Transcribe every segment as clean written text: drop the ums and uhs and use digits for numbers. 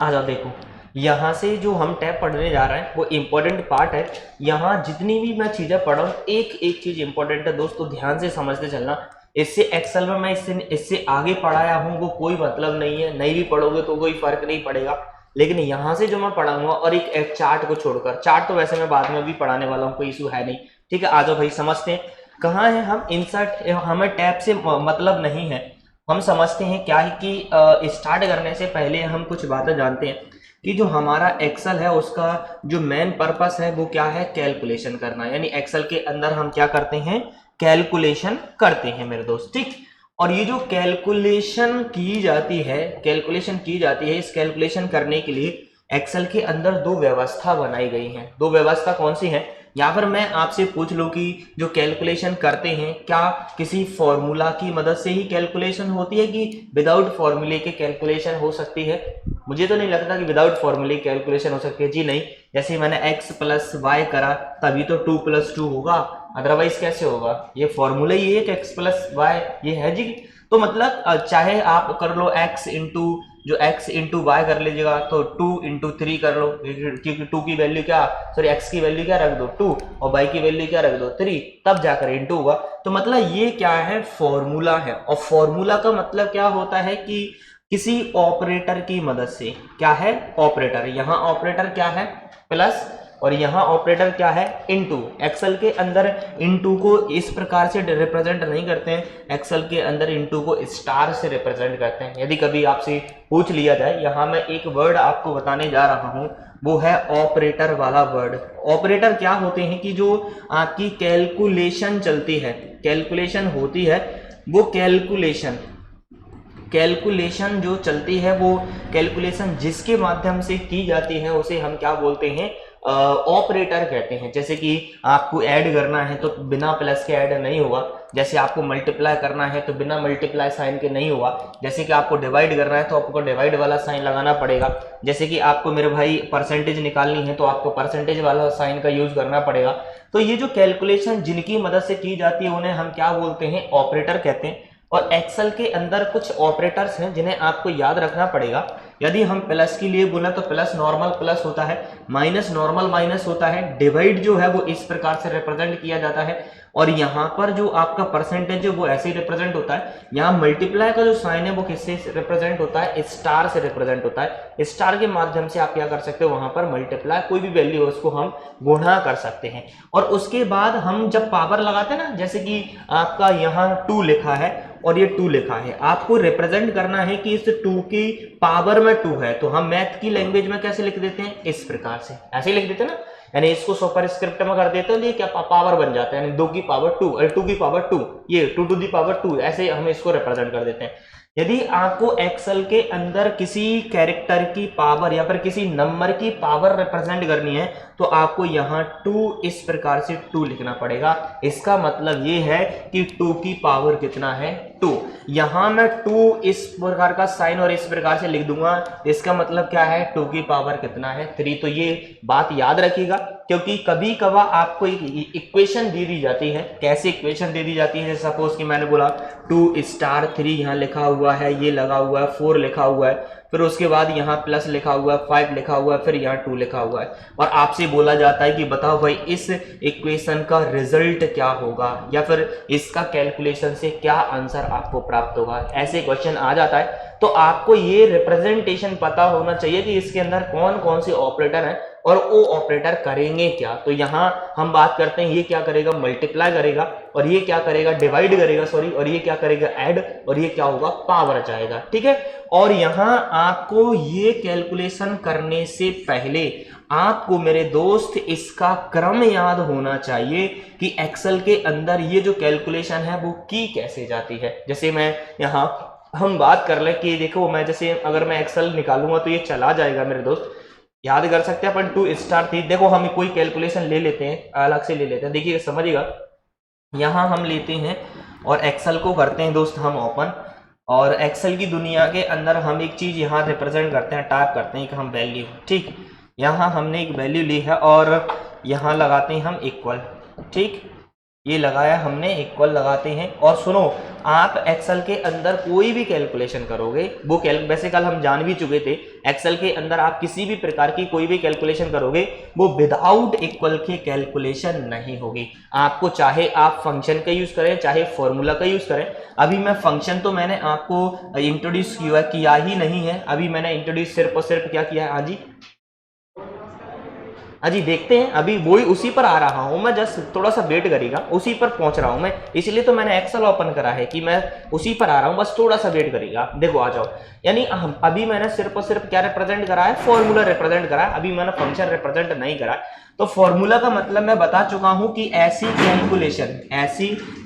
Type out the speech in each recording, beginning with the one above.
आ जाओ देखो, यहाँ से जो हम टैब पढ़ने जा रहे हैं वो इम्पोर्टेंट पार्ट है। यहाँ जितनी भी मैं चीज़ें पढ़ रहा हूँ एक एक चीज़ इंपॉर्टेंट है दोस्तों, ध्यान से समझते चलना। इससे एक्सेल में मैं इससे आगे पढ़ाया हूँ वो कोई मतलब नहीं है, नहीं भी पढ़ोगे तो कोई फर्क नहीं पड़ेगा, लेकिन यहाँ से जो मैं पढ़ाऊंगा और एक चार्ट को छोड़कर, चार्ट तो वैसे मैं बाद में भी पढ़ाने वाला हूँ, कोई इशू है नहीं। ठीक है, आ जाओ भाई समझते हैं। कहाँ है हम इंसर्ट, हमें टैब से मतलब नहीं है, हम समझते हैं क्या है कि स्टार्ट करने से पहले हम कुछ बातें जानते हैं कि जो हमारा एक्सेल है उसका जो मेन पर्पस है वो क्या है, कैलकुलेशन करना। यानी एक्सेल के अंदर हम क्या करते हैं, कैलकुलेशन करते हैं मेरे दोस्त। ठीक, और ये जो कैलकुलेशन की जाती है, इस कैलकुलेशन करने के लिए एक्सेल के अंदर दो व्यवस्था बनाई गई हैं। दो व्यवस्था कौन सी है, यहाँ पर मैं आपसे पूछ लूं कि जो कैलकुलेशन करते हैं क्या किसी फॉर्मूला की मदद से ही कैलकुलेशन होती है कि विदाउट फॉर्मूले के कैलकुलेशन हो सकती है? मुझे तो नहीं लगता कि विदाउट फॉर्मूले कैलकुलेशन हो सकती है। जी नहीं, जैसे मैंने x प्लस वाई करा तभी तो 2 प्लस 2 होगा, अदरवाइज कैसे होगा? ये फॉर्मूला ही है कि x प्लस वाई ये है जी। तो मतलब चाहे आप कर लो x इंटू वाई कर लीजिएगा तो 2 इंटू 3 कर लो, क्योंकि 2 की वैल्यू क्या, सॉरी x की वैल्यू क्या रख दो 2 और y की वैल्यू क्या रख दो 3, तब जाकर इंटू होगा। तो मतलब ये क्या है, फॉर्मूला है। और फॉर्मूला का मतलब क्या होता है कि किसी ऑपरेटर की मदद से, क्या है ऑपरेटर, यहाँ ऑपरेटर क्या है प्लस और यहाँ ऑपरेटर क्या है इनटू। एक्सेल के अंदर इनटू को इस प्रकार से रिप्रेजेंट नहीं करते हैं, एक्सेल के अंदर इनटू को स्टार से रिप्रेजेंट करते हैं। यदि कभी आपसे पूछ लिया जाए, यहाँ मैं एक वर्ड आपको बताने जा रहा हूँ, वो है ऑपरेटर वाला वर्ड। ऑपरेटर क्या होते हैं कि जो आपकी कैलकुलेशन चलती है, कैलकुलेशन होती है, वो कैलकुलेशन जो चलती है, वो कैलकुलेशन जिसके माध्यम से की जाती है उसे हम क्या बोलते हैं, ऑपरेटर कहते हैं। जैसे कि आपको ऐड करना है तो बिना प्लस के ऐड नहीं होगा, जैसे आपको मल्टीप्लाई करना है तो बिना मल्टीप्लाई साइन के नहीं होगा, जैसे कि आपको डिवाइड करना है तो आपको डिवाइड वाला साइन लगाना पड़ेगा, जैसे कि आपको मेरे भाई परसेंटेज निकालनी है तो आपको परसेंटेज वाला साइन का यूज करना पड़ेगा। तो ये जो कैलकुलेशन जिनकी मदद से की जाती है उन्हें हम क्या बोलते हैं, ऑपरेटर कहते हैं। और एक्सेल के अंदर कुछ ऑपरेटर्स हैं जिन्हें आपको याद रखना पड़ेगा। यदि हम प्लस के लिए बोला तो प्लस नॉर्मल प्लस होता है, माइनस नॉर्मल माइनस होता है, डिवाइड जो है वो इस प्रकार से रिप्रेजेंट किया जाता है, और यहाँ पर जो आपका परसेंटेज है वो ऐसे ही रिप्रेजेंट होता है। यहाँ मल्टीप्लाई का जो साइन है वो किससे रिप्रेजेंट होता है, स्टार से रिप्रेजेंट होता है। स्टार के माध्यम से आप क्या कर सकते हो, वहां पर मल्टीप्लाई कोई भी वैल्यू हो उसको हम गुणा कर सकते हैं। और उसके बाद हम जब पावर लगाते हैं ना, जैसे कि आपका यहाँ 2 लिखा है और ये 2 लिखा है, आपको रिप्रेजेंट करना है कि इस 2 की पावर में 2 है, तो हम मैथ की लैंग्वेज में कैसे लिख देते हैं, इस प्रकार से, ऐसे लिख देते हैं ना, यानी इसको सुपर स्क्रिप्ट में कर देते हैं तो ये क्या पावर बन जाता है, यानी 2 की पावर 2 और 2 की पावर 2, ये 2 टू दी पावर 2, ऐसे हम इसको रिप्रेजेंट कर देते हैं। यदि आपको एक्सेल के अंदर किसी कैरेक्टर की पावर या फिर किसी नंबर की पावर रिप्रेजेंट करनी है तो आपको यहाँ 2 इस प्रकार से 2 लिखना पड़ेगा। इसका मतलब ये है कि 2 की पावर कितना है, 2। यहाँ मैं 2 इस प्रकार का साइन और इस प्रकार से लिख दूंगा, इसका मतलब क्या है, 2 की पावर कितना है, 3। तो ये बात याद रखिएगा, क्योंकि कभी कभार आपको एक इक्वेशन दे दी जाती है। कैसे इक्वेशन दे दी जाती है, जैसे सपोज कि मैंने बोला 2 स्टार 3 यहाँ लिखा हुआ है, ये लगा हुआ है, 4 लिखा हुआ है, फिर उसके बाद यहाँ प्लस लिखा हुआ है, 5 लिखा हुआ है, फिर यहाँ 2 लिखा हुआ है, और आपसे बोला जाता है कि बताओ भाई इस इक्वेशन का रिजल्ट क्या होगा या फिर इसका कैलकुलेशन से क्या आंसर आपको प्राप्त होगा। ऐसे क्वेश्चन आ जाता है तो आपको ये रिप्रेजेंटेशन पता होना चाहिए कि इसके अंदर कौन कौन से ऑपरेटर हैं और वो ऑपरेटर करेंगे क्या। तो यहाँ हम बात करते हैं, ये क्या करेगा, मल्टीप्लाई करेगा, और ये क्या करेगा, डिवाइड करेगा, सॉरी, और ये क्या करेगा, ऐड, और ये क्या होगा, पावर जाएगा। ठीक है, और यहाँ आपको ये कैलकुलेशन करने से पहले आपको मेरे दोस्त इसका क्रम याद होना चाहिए कि एक्सेल के अंदर ये जो कैलकुलेशन है वो की कैसे जाती है। जैसे मैं यहाँ हम बात कर ले कि देखो, मैं जैसे अगर मैं एक्सेल निकालूंगा तो ये चला जाएगा मेरे दोस्त, याद कर सकते हैं अपन 2 स्टार 3। देखो हम कोई कैलकुलेशन ले लेते हैं, अलग से ले लेते हैं, देखिए समझिएगा, यहाँ हम लेते हैं और एक्सेल को करते हैं दोस्त हम ओपन, और एक्सेल की दुनिया के अंदर हम एक चीज यहाँ रिप्रेजेंट करते हैं, टाइप करते हैं कि हम वैल्यू, ठीक, यहाँ हमने एक वैल्यू ली है और यहाँ लगाते हैं हम इक्वल, ठीक। ये लगाया हमने, इक्वल लगाते हैं। और सुनो, आप एक्सेल के अंदर कोई भी कैलकुलेशन करोगे, वो वैसे कल हम जान भी चुके थे, एक्सेल के अंदर आप किसी भी प्रकार की कोई भी कैलकुलेशन करोगे वो विदाउट इक्वल के कैलकुलेशन नहीं होगी। आपको चाहे आप फंक्शन का यूज करें चाहे फॉर्मूला का यूज करें। अभी मैं फंक्शन तो मैंने आपको इंट्रोड्यूस किया ही नहीं है, अभी मैंने इंट्रोड्यूस सिर्फ और सिर्फ क्या किया है। हाँ जी, अजी देखते हैं, अभी वही उसी पर आ रहा हूं मैं, जस्ट थोड़ा सा वेट करिएगा, उसी पर पहुंच रहा हूं मैं, इसलिए तो मैंने एक्सेल ओपन करा है कि मैं उसी पर आ रहा हूं, बस थोड़ा सा वेट करिएगा। देखो आ जाओ, यानी अभी मैंने सिर्फ और सिर्फ क्या रिप्रेजेंट करा है, फॉर्मूला रिप्रेजेंट करा है, अभी मैंने फंक्शन रिप्रेजेंट नहीं करा है। तो फॉर्मूला का मतलब मैं बता चुका हूं कि ऐसी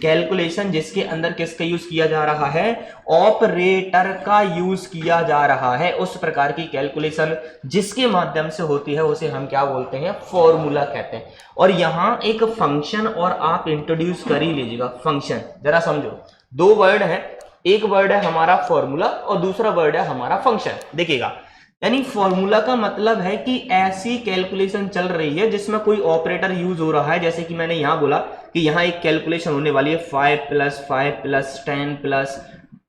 कैलकुलेशन जिसके अंदर किसका यूज किया जा रहा है, ऑपरेटर का यूज किया जा रहा है, उस प्रकार की कैलकुलेशन जिसके माध्यम से होती है उसे हम क्या बोलते हैं, फॉर्मूला कहते हैं। और यहां एक फंक्शन और आप इंट्रोड्यूस कर ही लीजिएगा। फंक्शन जरा समझो, दो वर्ड है, एक वर्ड है हमारा फॉर्मूला और दूसरा वर्ड है हमारा फंक्शन। देखिएगा, यानी फॉर्मूला का मतलब है कि ऐसी कैलकुलेशन चल रही है जिसमें कोई ऑपरेटर यूज हो रहा है, जैसे कि मैंने यहां बोला कि यहां एक कैलकुलेशन होने वाली है 5 + 5 + 10 +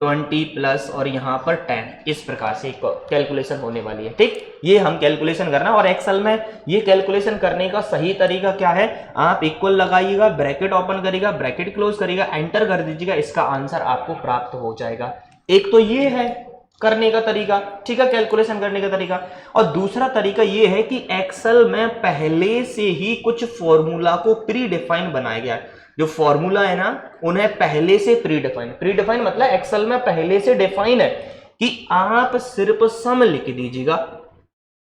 20 प्लस और यहां पर 10, इस प्रकार से कैलकुलेशन होने वाली है। ठीक, ये हम कैलकुलेशन करना। और एक्सेल में ये कैलकुलेशन करने का सही तरीका क्या है, आप इक्वल लगाइएगा, ब्रैकेट ओपन करिएगा, ब्रैकेट क्लोज करिएगा, एंटर कर दीजिएगा, इसका आंसर आपको प्राप्त हो जाएगा। एक तो ये है करने का तरीका, ठीक है, कैलकुलेशन करने का तरीका। और दूसरा तरीका ये है कि एक्सेल में पहले से ही कुछ फॉर्मूला को प्री डिफाइन बनाया गया है। जो फॉर्मूला है ना, उन्हें पहले से प्री डिफाइन मतलब एक्सेल में पहले से डिफाइन है कि आप सिर्फ सम लिख दीजिएगा।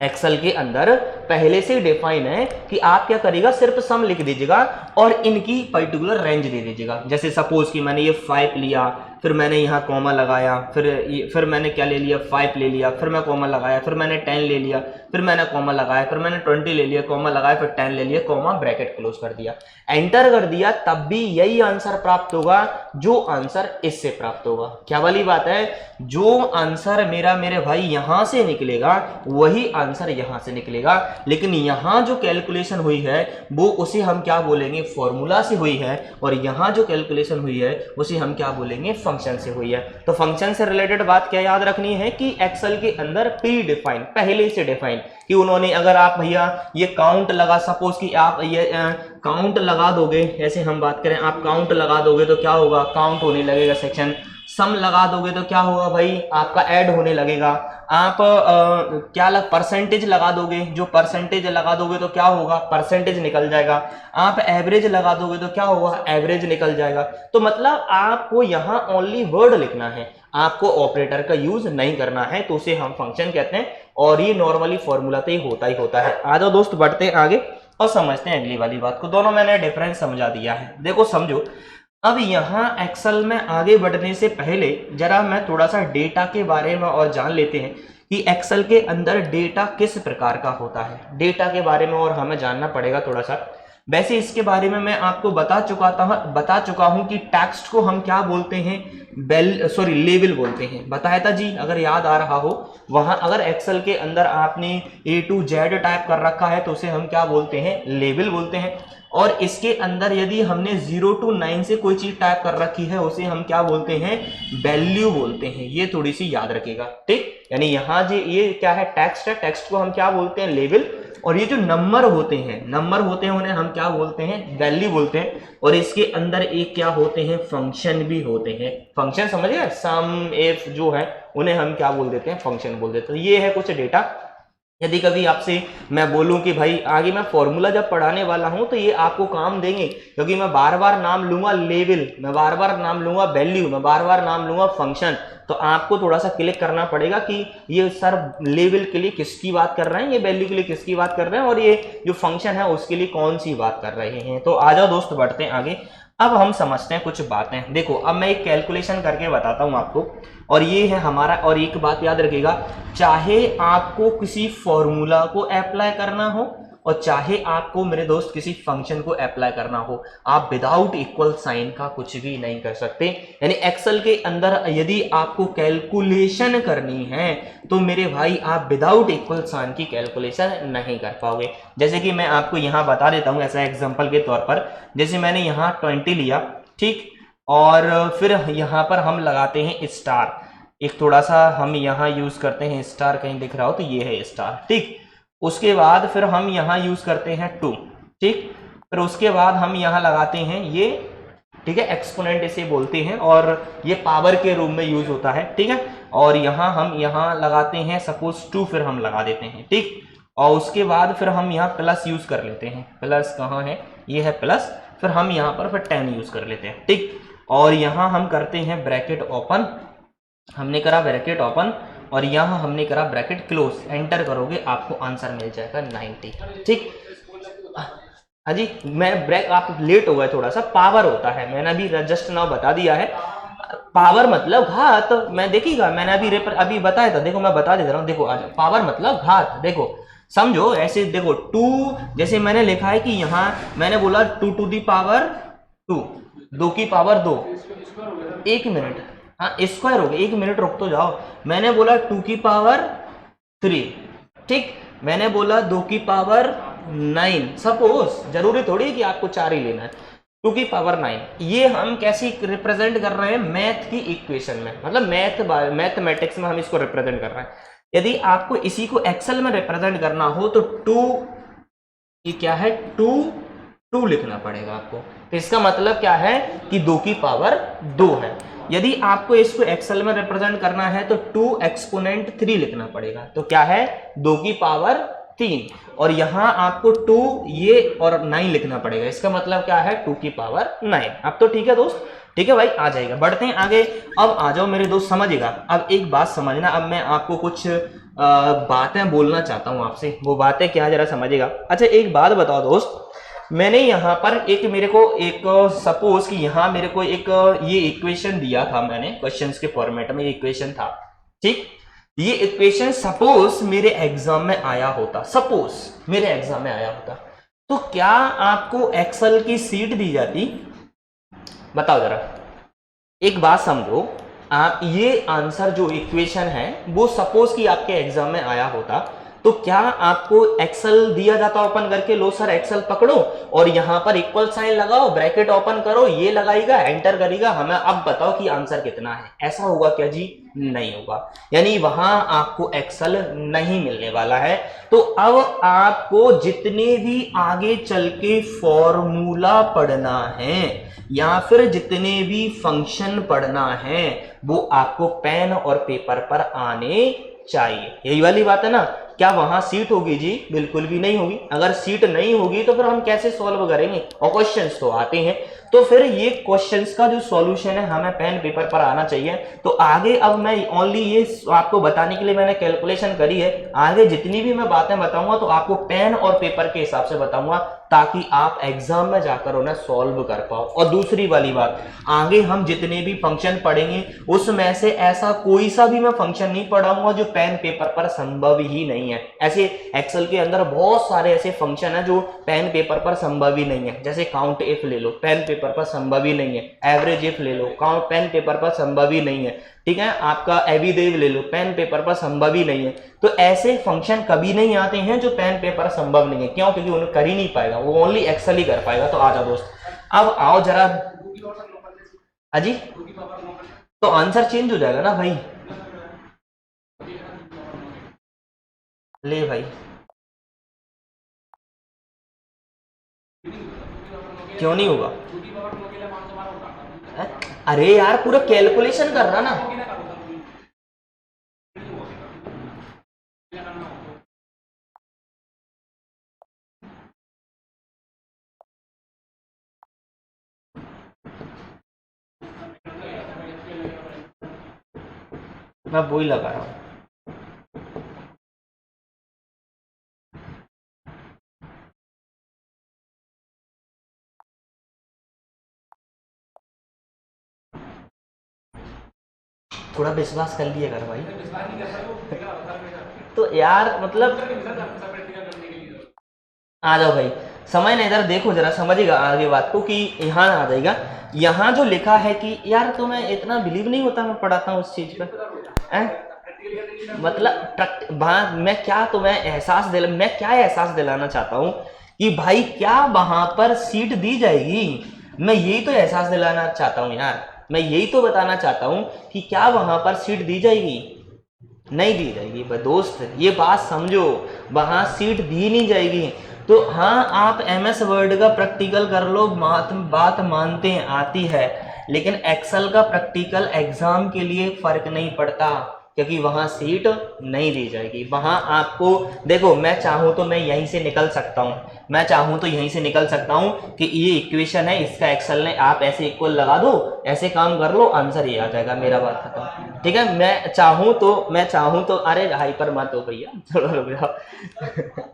एक्सेल के अंदर पहले से डिफाइन है कि आप क्या करिएगा, सिर्फ सम लिख दीजिएगा और इनकी पर्टिकुलर रेंज दे दीजिएगा। जैसे सपोज कि मैंने ये 5 लिया, फिर मैंने यहाँ कॉमा लगाया, फिर मैंने क्या ले लिया, 5 ले लिया, फिर मैं कॉमा लगाया, फिर मैंने 10 ले लिया, फिर मैंने कॉमा लगाया, फिर मैंने 20 ले लिया, कॉमा लगाया, फिर 10 ले लिया, कॉमा, ब्रैकेट क्लोज कर दिया, एंटर कर दिया, तब भी यही आंसर प्राप्त होगा जो आंसर इससे प्राप्त होगा। क्या वाली बात है, जो आंसर मेरे भाई यहां से निकलेगा वही आंसर यहां से निकलेगा। लेकिन यहां जो कैलकुलेशन हुई है वो उसे हम क्या बोलेंगे, फॉर्मूला से हुई है, और यहां जो कैलकुलेशन हुई है उसे हम क्या बोलेंगे, फंक्शन से हुई है। तो फंक्शन से रिलेटेड बात क्या याद रखनी है कि एक्सेल के अंदर प्री डिफाइन, पहले से डिफाइन, कि उन्होंने, अगर आप भैया ये काउंट लगा, सपोज कि आप ये काउंट लगा दोगे, ऐसे हम बात करें, आप काउंट लगा दोगे तो क्या होगा, काउंट होने लगेगा सेक्शन। सम लगा दोगे तो क्या होगा भाई, आपका ऐड होने लगेगा। आप परसेंटेज लगा दोगे, जो परसेंटेज लगा दोगे तो क्या होगा, परसेंटेज निकल जाएगा। आप एवरेज लगा दोगे तो क्या होगा, एवरेज निकल जाएगा। तो मतलब आपको यहाँ ओनली वर्ड लिखना है, आपको ऑपरेटर का यूज नहीं करना है, तो उसे हम फंक्शन कहते हैं। और ये नॉर्मली फॉर्मूला तो होता ही होता है। आ जाओ दोस्त, बढ़ते हैं आगे और समझते हैं अगली वाली बात को। दोनों मैंने डिफरेंस समझा दिया है, देखो समझो। अब यहाँ एक्सेल में आगे बढ़ने से पहले जरा मैं थोड़ा सा डेटा के बारे में और जान लेते हैं कि एक्सेल के अंदर डेटा किस प्रकार का होता है। डेटा के बारे में और हमें जानना पड़ेगा थोड़ा सा। वैसे इसके बारे में मैं आपको बता चुका हूं कि टेक्स्ट को हम क्या बोलते हैं, लेबल बोलते हैं। बताया था जी, अगर याद आ रहा हो। वहां अगर एक्सेल के अंदर आपने A to Z टाइप कर रखा है तो उसे हम क्या बोलते हैं, लेबल बोलते हैं। और इसके अंदर यदि हमने 0 to 9 से कोई चीज टाइप कर रखी है उसे हम क्या बोलते हैं, वैल्यू बोलते हैं। ये थोड़ी सी याद रखिएगा, ठीक। यानी यहाँ जो ये क्या है, टेक्स्ट है, टेक्स्ट को हम क्या बोलते हैं, लेबल। और ये जो नंबर होते हैं उन्हें हम क्या बोलते हैं, वैल्यू बोलते हैं। और इसके अंदर एक क्या होते हैं, फंक्शन भी होते हैं। फंक्शन समझिए, सम, इफ जो है उन्हें हम क्या बोल देते हैं, फंक्शन बोल देते हैं। ये है कुछ डेटा। यदि कभी आपसे मैं बोलूं कि भाई आगे मैं फॉर्मूला जब पढ़ाने वाला हूं तो ये आपको काम देंगे, क्योंकि मैं बार बार नाम लूंगा लेवल, मैं बार बार नाम लूंगा वैल्यू, मैं बार बार नाम लूंगा फंक्शन। तो आपको थोड़ा सा क्लिक करना पड़ेगा कि ये सर लेवल के लिए किसकी बात कर रहे हैं, ये वैल्यू के लिए किसकी बात कर रहे हैं, और ये जो फंक्शन है उसके लिए कौन सी बात कर रहे हैं। तो आ जाओ दोस्त, बढ़ते हैं आगे। अब हम समझते हैं कुछ बातें। देखो अब मैं एक कैलकुलेशन करके बताता हूं आपको, और ये है हमारा। और एक बात याद रखिएगा, चाहे आपको किसी फॉर्मूला को अप्लाई करना हो और चाहे आपको मेरे दोस्त किसी फंक्शन को अप्लाई करना हो, आप विदाउट इक्वल साइन का कुछ भी नहीं कर सकते। यानी एक्सेल के अंदर यदि आपको कैलकुलेशन करनी है तो मेरे भाई आप विदाउट इक्वल साइन की कैलकुलेशन नहीं कर पाओगे। जैसे कि मैं आपको यहाँ बता देता हूँ ऐसा एग्जाम्पल के तौर पर, जैसे मैंने यहाँ 20 लिया, ठीक, और फिर यहाँ पर हम लगाते हैं स्टार, एक थोड़ा सा हम यहाँ यूज करते हैं स्टार, कहीं दिख रहा हो तो ये है स्टार, ठीक। उसके बाद फिर हम यहाँ यूज करते हैं 2, ठीक। फिर उसके बाद हम यहाँ लगाते हैं ये, ठीक है, एक्सपोनेंट इसे बोलते हैं और ये पावर के रूप में यूज होता है, ठीक है। और यहाँ हम यहाँ लगाते हैं सपोज 2, फिर हम लगा देते हैं, ठीक। और उसके बाद फिर हम यहाँ प्लस यूज कर लेते हैं, प्लस कहाँ है, ये है प्लस, फिर हम यहाँ पर फिर 10 यूज कर लेते हैं, ठीक। और यहाँ हम करते हैं ब्रैकेट ओपन, हमने करा ब्रैकेट ओपन और यहाँ हमने करा ब्रैकेट क्लोज, एंटर करोगे आपको आंसर मिल जाएगा 90, ठीक। हाँ जी, मैं ब्रेक, आप लेट हो गए थोड़ा सा, पावर होता है, मैंने अभी जस्ट नाउ बता दिया है, पावर मतलब घात। मैं देखिएगा, मैंने अभी बताया था, देखो मैं बता दे रहा हूँ, देखो आज पावर मतलब घात, देखो समझो ऐसे, देखो 2, जैसे मैंने लिखा है कि यहाँ मैंने बोला 2 टू दी पावर 2, 2 की पावर 2, 1 मिनट, हाँ स्क्वायर हो गया, 1 मिनट रुक तो जाओ, मैंने बोला 2 की पावर 3, ठीक, मैंने बोला 2 की पावर 9, सपोज, जरूरी थोड़ी कि आपको 4 ही लेना है, 2 की पावर 9, ये हम कैसे रिप्रेजेंट कर रहे हैं, मैथ की इक्वेशन में, मतलब मैथमेटिक्स में हम इसको रिप्रेजेंट कर रहे हैं। यदि आपको इसी को एक्सेल में रिप्रेजेंट करना हो तो 2, ये क्या है, 2 लिखना पड़ेगा आपको, तो इसका मतलब क्या है कि 2 की पावर 2 है। यदि आपको इसको एक्सेल में रिप्रेजेंट करना है तो 2 एक्सपोनेंट 3 लिखना पड़ेगा, तो क्या है 2 की पावर 3, और यहां आपको 2 ये और 9 लिखना पड़ेगा, इसका मतलब क्या है 2 की पावर 9। अब तो ठीक है दोस्त, ठीक है भाई, आ जाएगा, बढ़ते हैं आगे। अब आ जाओ मेरे दोस्त, समझिएगा, अब एक बात समझना, अब मैं आपको कुछ बातें बोलना चाहता हूं आपसे, वो बातें क्या जरा समझिएगा। अच्छा एक बात बताओ दोस्त, मैंने यहाँ पर एक, मेरे को एक सपोज कि यहाँ मेरे को एक ये इक्वेशन दिया था, मैंने क्वेश्चंस के फॉर्मेट में इक्वेशन था, ठीक। ये इक्वेशन सपोज मेरे एग्जाम में आया होता, सपोज मेरे एग्जाम में आया होता, तो क्या आपको एक्सेल की सीट दी जाती? बताओ जरा, एक बात समझो, आप ये आंसर जो इक्वेशन है वो सपोज कि आपके एग्जाम में आया होता, तो क्या आपको एक्सेल दिया जाता ओपन करके, लो सर एक्सेल पकड़ो और यहां पर इक्वल साइन लगाओ, ब्रैकेट ओपन करो, ये लगाएगा, एंटर करेगा, हमें अब बताओ कि आंसर कितना है, ऐसा होगा क्या जी? नहीं होगा, यानी वहां आपको एक्सेल नहीं मिलने वाला है। तो अब आपको जितने भी आगे चल के फॉर्मूला पढ़ना है या फिर जितने भी फंक्शन पढ़ना है वो आपको पेन और पेपर पर आने चाहिए, यही वाली बात है ना। क्या वहां सीट होगी जी? बिल्कुल भी नहीं होगी। अगर सीट नहीं होगी तो फिर हम कैसे सॉल्व करेंगे? और क्वेश्चंस तो आते हैं, तो फिर ये क्वेश्चंस का जो सॉल्यूशन है हमें पेन पेपर पर आना चाहिए। तो आगे अब मैं ओनली ये आपको बताने के लिए मैंने कैलकुलेशन करी है, आगे जितनी भी मैं बातें बताऊंगा तो आपको पेन और पेपर के हिसाब से बताऊंगा ताकि आप एग्जाम में जाकर उन्हें सॉल्व कर पाओ। और दूसरी वाली बात, आगे हम जितने भी फंक्शन पढ़ेंगे उसमें से ऐसा कोई सा भी मैं फंक्शन नहीं पढ़ाऊंगा जो पेन पेपर पर संभव ही नहीं है। ऐसे एक्सेल के अंदर बहुत सारे ऐसे फंक्शन है जो पेन पेपर पर संभव ही नहीं है। जैसे काउंट इफ ले लो, पेन पेपर पर संभव ही नहीं है। एवरेज इफ ले लो, काउंट पेन पेपर पर संभव ही नहीं है। ठीक है, आपका एवीडेव ले लो, पेन पेपर पर संभव ही नहीं है। तो ऐसे फंक्शन कभी नहीं आते हैं जो पेन पेपर संभव नहीं है। क्यों? क्योंकि उन्हें कर ही नहीं पाएगा, वो ओनली एक्सेल ही कर पाएगा। तो आ जाओ दोस्त, अब आओ जरा। अजी तो आंसर चेंज हो जाएगा ना भाई। ले भाई, क्यों नहीं होगा? अरे यार पूरा कैलकुलेशन कर रहा ना। मैं वही लगा रहा हूँ। थोड़ा विश्वास कर लिया कर भाई। तो यार मतलब आ जाओ भाई, समय ना इधर देखो जरा, समझिएगा आगे बात को कि यहाँ आ जाएगा। यहाँ जो लिखा है कि यार तुम्हें इतना बिलीव नहीं होता मैं पढ़ाता हूँ उस चीज पर, मतलब मैं क्या एहसास दिलाना चाहता हूँ कि भाई क्या वहां पर सीट दी जाएगी, मैं यही तो एहसास दिलाना चाहता हूँ यार, मैं यही तो बताना चाहता हूँ कि क्या वहां पर सीट दी जाएगी, नहीं दी जाएगी दोस्त, ये बात समझो, वहां सीट दी नहीं जाएगी। तो हाँ, आप MS वर्ड का प्रैक्टिकल कर लो, बात मानते हैं आती है, लेकिन एक्सेल का प्रैक्टिकल एग्जाम के लिए फर्क नहीं पड़ता, क्योंकि वहां सीट नहीं दी जाएगी। वहां आपको देखो, मैं चाहूं तो मैं यहीं से निकल सकता हूं, मैं चाहूं तो यहीं से निकल सकता हूं कि ये इक्वेशन है, इसका एक्सेल ने आप ऐसे इक्वल लगा दो, ऐसे काम कर लो, आंसर ये आ जाएगा, मेरा बात खत्म। ठीक है, मैं चाहूं तो अरे हाइपर मत हो भैया, थोड़ा रुक जाओ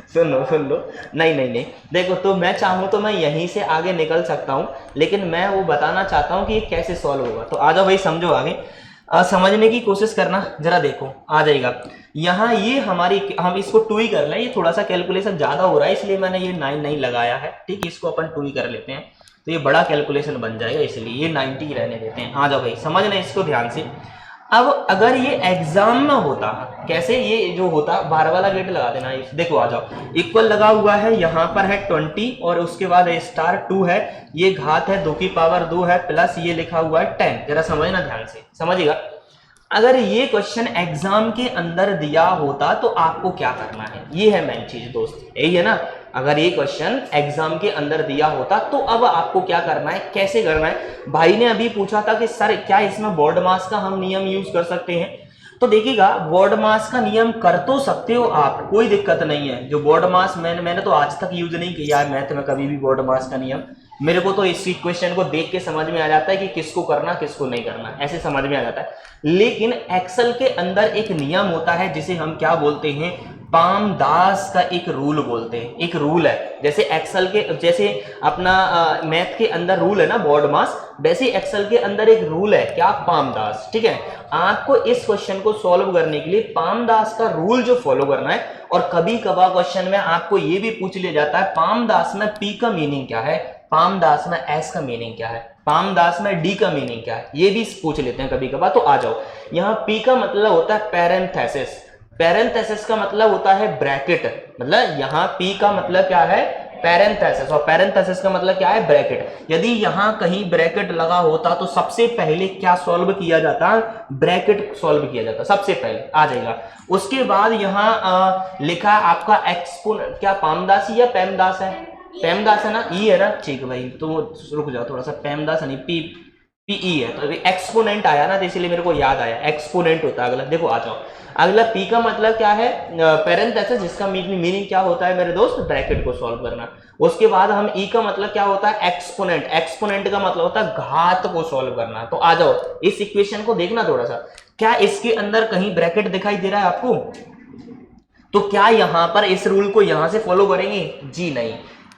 सुन लो, नहीं नहीं नहीं, देखो, तो मैं चाहूं तो मैं यहीं से आगे निकल सकता हूं, लेकिन मैं वो बताना चाहता हूं कि ये कैसे सॉल्व होगा। तो आ जाओ भाई, समझो आगे, समझने की कोशिश करना, जरा देखो आ जाएगा। यहाँ ये हम इसको 2 ही कर लें, ये थोड़ा सा कैलकुलेशन ज्यादा हो रहा है इसलिए मैंने ये 9 नहीं लगाया है, ठीक, इसको अपन 2 ही कर लेते हैं, तो ये बड़ा कैलकुलेशन बन जाएगा, इसलिए ये 90 ही रहने देते हैं। आ जाओ भाई, समझना इसको ध्यान से। अब अगर ये एग्जाम में होता, कैसे ये जो होता, 12 वाला गेट लगा देना, देखो आ जाओ, इक्वल लगा हुआ है, यहाँ पर है 20 और उसके बाद *2 है, ये घात है 2 की पावर 2 है, प्लस ये लिखा हुआ है 10, जरा समझना ध्यान से, समझिएगा। अगर ये क्वेश्चन एग्जाम के अंदर दिया होता तो आपको क्या करना है, ये है मेन चीज दोस्त, यही है ना। अगर ये क्वेश्चन एग्जाम के अंदर दिया होता तो अब आपको क्या करना है, कैसे करना है। भाई ने अभी पूछा था कि सर क्या इसमें बोर्ड मास का हम नियम यूज कर सकते हैं, तो देखिएगा, बोर्ड मास का नियम कर तो सकते हो आप, कोई दिक्कत नहीं है। जो बोर्ड मास मैंने तो आज तक यूज नहीं किया है मैथ में कभी भी बोर्ड मास का नियम, मेरे को तो इस क्वेश्चन को देख के समझ में आ जाता है कि किसको करना किसको नहीं करना, ऐसे समझ में आ जाता है। लेकिन एक्सेल के अंदर एक नियम होता है जिसे हम क्या बोलते हैं, पामदास का एक रूल बोलते हैं, एक रूल है। जैसे एक्सेल के, जैसे अपना मैथ के अंदर रूल है ना बोर्ड मास, वैसे एक्सेल के अंदर एक रूल है, क्या, पामदास। ठीक है, आपको इस क्वेश्चन को सॉल्व करने के लिए पामदास का रूल जो फॉलो करना है। और कभी कभार क्वेश्चन में आपको ये भी पूछ लिया जाता है पामदास में P का मीनिंग क्या है, पामदास में S का मीनिंग क्या है, पामदास में D का मीनिंग क्या है, ये भी पूछ लेते हैं कभी कभार। तो आ जाओ, यहाँ P का मतलब होता है पैरेंथेसिस, पैरेंथेसिस का मतलब होता है ब्रैकेट, मतलब यहाँ P का मतलब क्या है, पैरेंथेसिस, और पैरेंथेसिस का मतलब क्या है, ब्रैकेट। यदि यहाँ कहीं ब्रैकेट लगा होता तो सबसे पहले क्या सॉल्व किया जाता, ब्रैकेट सॉल्व किया जाता सबसे पहले, आ जाएगा। उसके बाद यहाँ लिखा आपका एक्सपोनेंट, क्या पामदासी या पैमदास है, पैमदास है ना, ई है ना, ठीक है भाई, तो रुक जाओ थोड़ा सा, पैमदास नहीं, पीई है, तो एक्सपोनेंट आया ना, तो इसलिए मेरे को याद आया, एक्सपोनेंट होता है अगला। देखो आ जाओ, अगला पी का मतलब क्या है, पैरेंथेसिस, जिसका मीनिंग क्या होता है मेरे दोस्त, ब्रैकेट को सॉल्व करना। उसके बाद हम ई का मतलब क्या होता है, एक्सपोनेंट, एक्सपोनेंट का मतलब होता है घात को सॉल्व करना। तो आ जाओ, इस इक्वेशन को देखना थोड़ा सा, क्या इसके अंदर कहीं ब्रैकेट दिखाई दे रहा है आपको, तो क्या यहां पर इस रूल को यहां से फॉलो करेंगे, जी नहीं।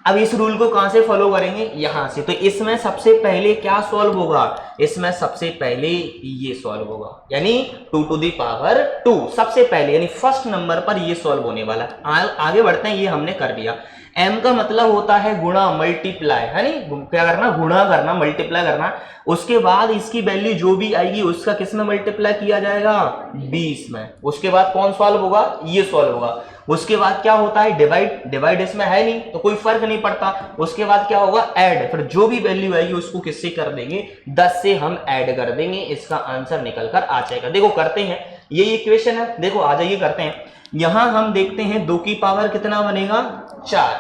अब इस रूल को कहां से फॉलो करेंगे, यहां से। तो इसमें सबसे पहले क्या सॉल्व होगा, इसमें सबसे पहले ये सॉल्व होगा, यानी 2 टू द पावर 2 सबसे पहले, यानी फर्स्ट नंबर पर ये सॉल्व होने वाला है। आगे बढ़ते हैं, ये हमने कर दिया। m का मतलब होता है गुणा, मल्टीप्लाई, है नहीं, क्या करना, गुणा करना, मल्टीप्लाई करना। उसके बाद इसकी वैल्यू जो भी आएगी उसका किस में मल्टीप्लाई किया जाएगा, 20 में। उसके बाद कौन सॉल्व होगा, ये सॉल्व होगा। उसके बाद क्या होता है, डिवाइड, डिवाइड इसमें है नहीं तो कोई फर्क नहीं पड़ता। उसके बाद क्या होगा, ऐड, फिर जो भी वैल्यू आएगी उसको किससे कर देंगे, 10 से हम ऐड कर देंगे, इसका आंसर निकल कर आ जाएगा। देखो करते हैं, ये इक्वेशन है, देखो आ जाइए करते हैं। यहां हम देखते हैं 2 की पावर कितना बनेगा, 4,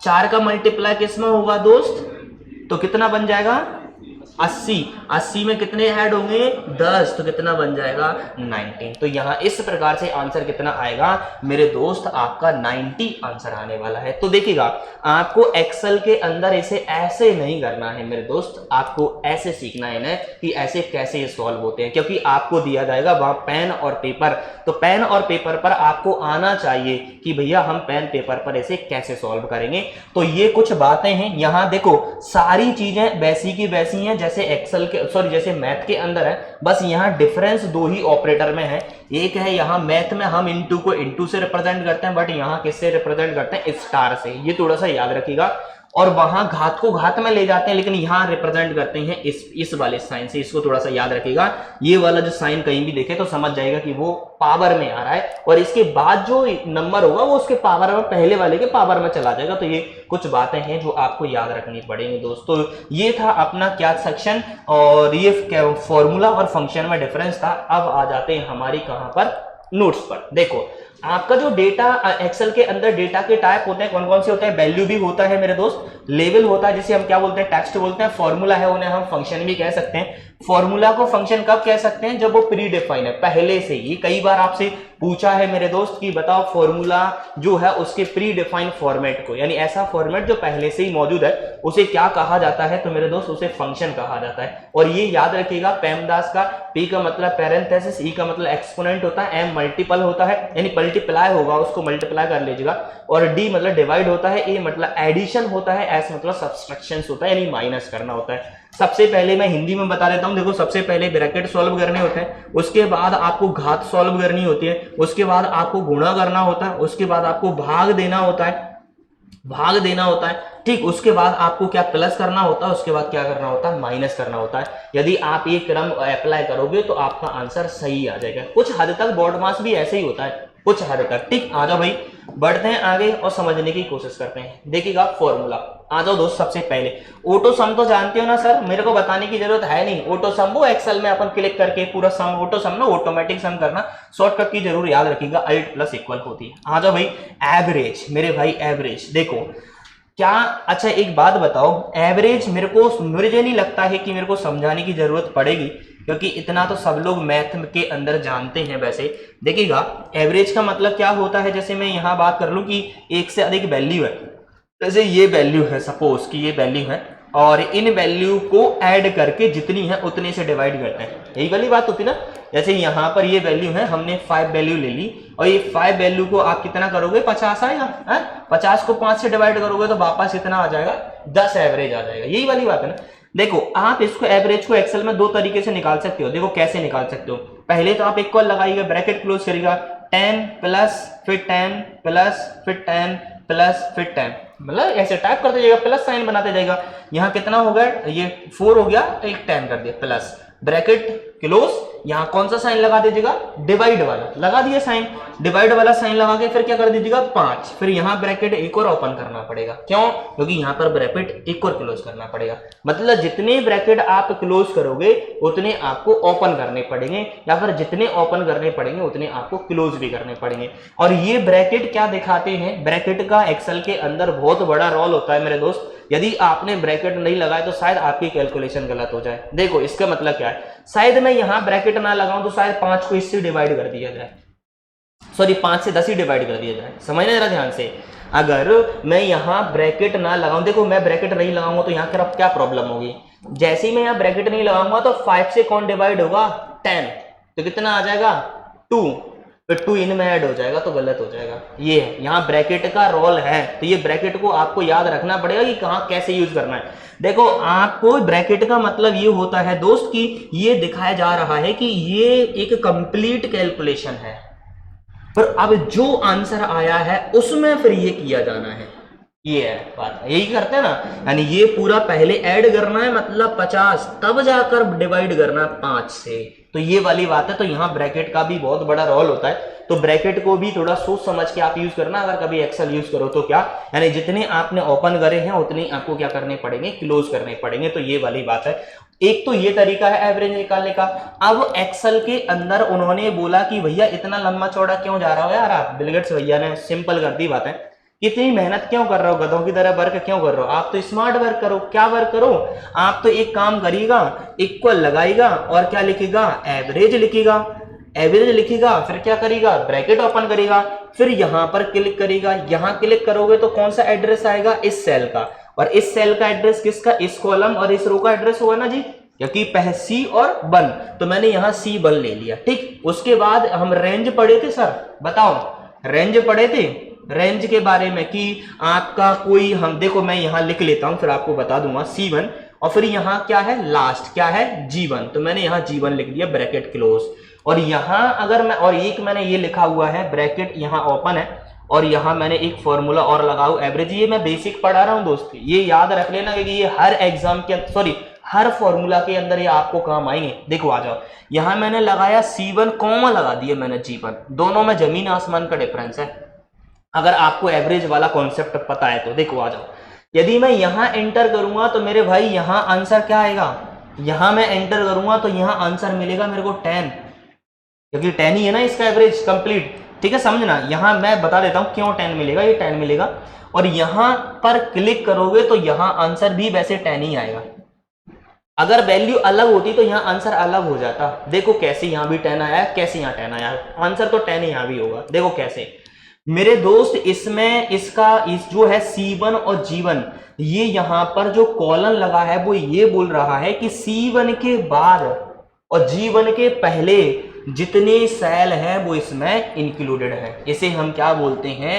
4 का मल्टीप्लाई किस में होगा दोस्त, तो कितना बन जाएगा, 80, 80 में कितने ऐड होंगे, 10, तो कितना बन जाएगा, 19। तो यहां इस प्रकार से आंसर कितना आएगा मेरे दोस्त, आपका 90 आंसर आने वाला है। तो देखिएगा, आपको एक्सेल के अंदर इसे ऐसे नहीं करना है मेरे दोस्त, आपको ऐसे सीखना है ना कि ऐसे कैसे ये सॉल्व होते हैं, क्योंकि आपको दिया जाएगा वहां पेन और पेपर, तो पेन और पेपर पर आपको आना चाहिए कि भैया हम पेन पेपर पर इसे कैसे सॉल्व करेंगे। तो ये कुछ बातें हैं, यहां देखो सारी चीजें वैसी की वैसी हैं हैं जैसे एक्सेल के, सॉरी जैसे मैथ के अंदर है, बस यहाँ डिफरेंस दो ही ऑपरेटर में है। एक है यहाँ मैथ में हम इनटू को इनटू से रिप्रेजेंट करते हैं, बट यहाँ किससे रिप्रेजेंट करते हैं, स्टार से। ये थोड़ा सा याद रखिएगा। और वहां घात को घात में ले जाते हैं, लेकिन यहां रिप्रेजेंट करते हैं इस वाले साइन से। इसको थोड़ा सा याद रखिएगा। ये वाला जो साइन कहीं भी देखे तो समझ जाएगा कि वो पावर में आ रहा है, और इसके बाद जो नंबर होगा वो उसके पावर में, पहले वाले के पावर में चला जाएगा। तो ये कुछ बातें हैं जो आपको याद रखनी पड़ेंगी दोस्तों। ये था अपना क्या सेक्शन, और ये फॉर्मूला और फंक्शन में डिफरेंस था। अब आ जाते हैं हमारी कहां पर, नोट्स पर। देखो आपका जो डेटा एक्सेल के अंदर डेटा के टाइप होते हैं, कौन कौन से होते हैं, वैल्यू भी होता है मेरे दोस्त, लेवल होता है जिसे हम क्या बोलते हैं, टेक्स्ट बोलते हैं, फॉर्मूला है उन्हें हम फंक्शन भी कह सकते हैं। फॉर्मूला को फंक्शन कब कह सकते हैं, जब वो प्री डिफाइन है, पहले से ही। कई बार आपसे पूछा है मेरे दोस्त कि बताओ फॉर्मूला जो है उसके प्री डिफाइंड फॉर्मेट को, यानी ऐसा फॉर्मेट जो पहले से ही मौजूद है, उसे क्या कहा जाता है, तो मेरे दोस्त उसे फंक्शन कहा जाता है। और ये याद रखिएगा पेमदास का, पी का मतलब पैरेंथेसिस, ई का मतलब एक्सपोनेंट होता है, एम मल्टीपल होता है, यानी मल्टीप्लाई होगा, उसको मल्टीप्लाई कर लीजिएगा। और डी मतलब डिवाइड होता है, ए मतलब एडिशन होता है, एस मतलब सब्सट्रैक्शन होता है, यानी माइनस करना होता है। सबसे पहले मैं हिंदी में बता देता हूं, देखो सबसे पहले ब्रैकेट सॉल्व करने होते हैं, उसके बाद आपको घात सॉल्व करनी होती है, उसके बाद आपको गुणा करना होता है, उसके बाद आपको भाग देना होता है, ठीक। उसके बाद आपको क्या प्लस करना होता है, उसके बाद क्या करना होता है, माइनस करना होता है। यदि आप ये क्रम अप्लाई करोगे तो आपका आंसर सही आ जाएगा। कुछ हद तक बोर्ड मास भी ऐसे ही होता है, कुछ हद तक, ठीक। आ जाओ भाई, बढ़ते हैं आगे और समझने की कोशिश करते हैं। देखिएगा फॉर्मूला, आ जाओ दोस्त। सबसे पहले ऑटो सम तो जानते हो ना सर, मेरे को बताने की जरूरत है नहीं। ऑटो सम वो एक्सेल में अपन क्लिक करके पूरा सम, ऑटो सम ना ऑटोमेटिक सम करना, शॉर्टकट की जरूर याद रखिएगा, अल्ट प्लस इक्वल होती है। आ जाओ भाई, एवरेज मेरे भाई, एवरेज देखो क्या, अच्छा एक बात बताओ, एवरेज मुझे नहीं लगता है कि मेरे को समझाने की जरूरत पड़ेगी, क्योंकि इतना तो सब लोग मैथ के अंदर जानते हैं। वैसे देखिएगा एवरेज का मतलब क्या होता है, जैसे मैं यहां बात कर लूं कि एक से अधिक वैल्यू है, जैसे ये वैल्यू है, सपोज कि ये वैल्यू है, और इन वैल्यू को ऐड करके जितनी है उतने से डिवाइड करते हैं, यही वाली बात होती ना। जैसे यहाँ पर ये वैल्यू है, हमने 5 वैल्यू ले ली, और ये 5 वैल्यू को आप कितना करोगे, 50 आएगा, 50 को 5 से डिवाइड करोगे तो वापस कितना आ जाएगा, 10 एवरेज आ जाएगा। यही वाली बात है ना। देखो आप इसको एवरेज को एक्सेल में दो तरीके से निकाल सकते हो। देखो कैसे निकाल सकते हो, पहले तो आप इक्वल लगाइएगा, ब्रैकेट क्लोज करिएगा, 10 प्लस फिर 10 प्लस फिर 10 प्लस फिर 10, मतलब ऐसे टाइप करते जाएगा, प्लस साइन बनाते जाएगा। यहाँ कितना हो गया, ये 4 हो गया, एक 10 कर दिया, प्लस ब्रैकेट क्लोज, यहाँ कौन सा साइन लगा दीजिएगा, डिवाइड वाला लगा दिया साइन, डिवाइड वाला साइन लगा के फिर क्या कर दीजिएगा, 5, फिर यहाँ ब्रैकेट एक और ओपन करना पड़ेगा। क्यों, क्योंकि यहाँ पर ब्रैकेट एक और क्लोज करना पड़ेगा। मतलब जितने ब्रैकेट आप क्लोज करोगे उतने आपको ओपन करने पड़ेंगे, या फिर जितने ओपन करने पड़ेंगे उतने आपको क्लोज भी करने पड़ेंगे। और ये ब्रैकेट क्या दिखाते हैं, ब्रैकेट का एक्सेल के अंदर बहुत बड़ा रोल होता है मेरे दोस्त। यदि आपने ब्रैकेट नहीं लगाया तो शायद आपकी कैलकुलेशन गलत हो जाए। देखो इसका मतलब क्या है, शायद मैं यहां ब्रैकेट ना लगाऊं तो शायद 5 को इससे डिवाइड कर दिया जाए, सॉरी 5 से 10 ही डिवाइड कर दिया जाए। समझना जरा ध्यान से, अगर मैं यहां ब्रैकेट ना लगाऊं, देखो मैं ब्रैकेट नहीं लगाऊंगा तो यहां क्या प्रॉब्लम होगी, जैसे ही मैं यहां ब्रैकेट नहीं लगाऊंगा तो 5 से कौन डिवाइड होगा, 10, तो कितना आ जाएगा, 2, फिर 2 इनमें ऐड हो जाएगा तो गलत हो जाएगा। ये है यहाँ ब्रैकेट का रोल है, तो ये ब्रैकेट को आपको याद रखना पड़ेगा कि कहाँ कैसे यूज करना है। देखो आपको ब्रैकेट का मतलब ये होता है दोस्त कि ये दिखाया जा रहा है कि ये एक कंप्लीट कैलकुलेशन है, पर अब जो आंसर आया है उसमें फिर ये किया जाना है। ये है बात, यही करते हैं ना, यानी ये पूरा पहले ऐड करना है, मतलब 50, तब जाकर डिवाइड करना 5 से, तो ये वाली बात है। तो यहाँ ब्रैकेट का भी बहुत बड़ा रोल होता है, तो ब्रैकेट को भी थोड़ा सोच समझ के आप यूज करना। अगर कभी एक्सेल यूज करो तो क्या, यानी जितने आपने ओपन करे हैं उतने आपको क्या करने पड़ेंगे, क्लोज करने पड़ेंगे। तो ये वाली बात है। एक तो ये तरीका है एवरेज निकालने का। अब एक्सेल के अंदर उन्होंने बोला कि भैया इतना लंबा चौड़ा क्यों जा रहा हो यार आप, बिल गेट्स भैया ने सिंपल कर दी बात है, इतनी मेहनत क्यों कर रहे हो, गधों की तरह वर्क क्यों कर रहे हो, आप तो स्मार्ट वर्क करो। क्या वर्क करो, आप तो एक काम करिएगा, इक्वल लगाएगा और क्या लिखेगा, एवरेज लिखेगा, एवरेज लिखेगा, फिर क्या करेगा, ब्रैकेट ओपन करेगा, फिर यहां पर क्लिक करेगा। यहां क्लिक करोगे तो कौन सा एड्रेस आएगा, इस सेल का, और इस सेल का एड्रेस किसका, इस कॉलम और इस रो का एड्रेस होगा ना जी, क्योंकि सी और 1, तो मैंने यहां C1 ले लिया, ठीक। उसके बाद हम रेंज पढ़े थे सर, बताओ रेंज पढ़े थे, रेंज के बारे में कि आपका कोई, हम देखो मैं यहां लिख लेता हूं फिर आपको बता दूंगा, C1 और फिर यहाँ क्या है, लास्ट क्या है, G1, तो मैंने यहाँ G1 लिख दिया, ब्रैकेट क्लोज। और यहाँ अगर मैं, और एक मैंने ये लिखा हुआ है, ब्रैकेट यहाँ ओपन है, और यहाँ मैंने एक फॉर्मूला और लगाऊ एवरेज। ये मैं बेसिक पढ़ा रहा हूँ दोस्त, ये याद रख लेना, क्योंकि ये हर एग्जाम के, सॉरी हर फॉर्मूला के अंदर ये आपको काम आएंगे। देखो आ जाओ, यहाँ मैंने लगाया C1 कॉमा लगा दिया मैंने G1, दोनों में जमीन आसमान का डिफरेंस है, अगर आपको एवरेज वाला कॉन्सेप्ट पता है तो। देखो आ जाओ, यदि मैं यहाँ एंटर करूंगा तो मेरे भाई यहाँ आंसर क्या आएगा, यहाँ मैं एंटर करूंगा तो यहाँ आंसर मिलेगा मेरे को 10, क्योंकि 10 ही है ना इसका एवरेज कंप्लीट। ठीक है, समझना, यहाँ मैं बता देता हूँ क्यों 10 मिलेगा, ये 10 मिलेगा, और यहाँ पर क्लिक करोगे तो यहाँ आंसर भी वैसे 10 ही आएगा। अगर वैल्यू अलग होती तो यहाँ आंसर अलग हो जाता। देखो कैसे यहाँ भी 10 आया, कैसे यहाँ 10 आया, आंसर तो 10 ही यहाँ भी होगा। देखो कैसे मेरे दोस्त, इसमें इसका इस जो है C1 और G1, ये यहाँ पर जो कॉलन लगा है वो ये बोल रहा है कि C1 के बाद और G1 के पहले जितने सेल हैं वो इसमें इंक्लूडेड है। इसे हम क्या बोलते हैं,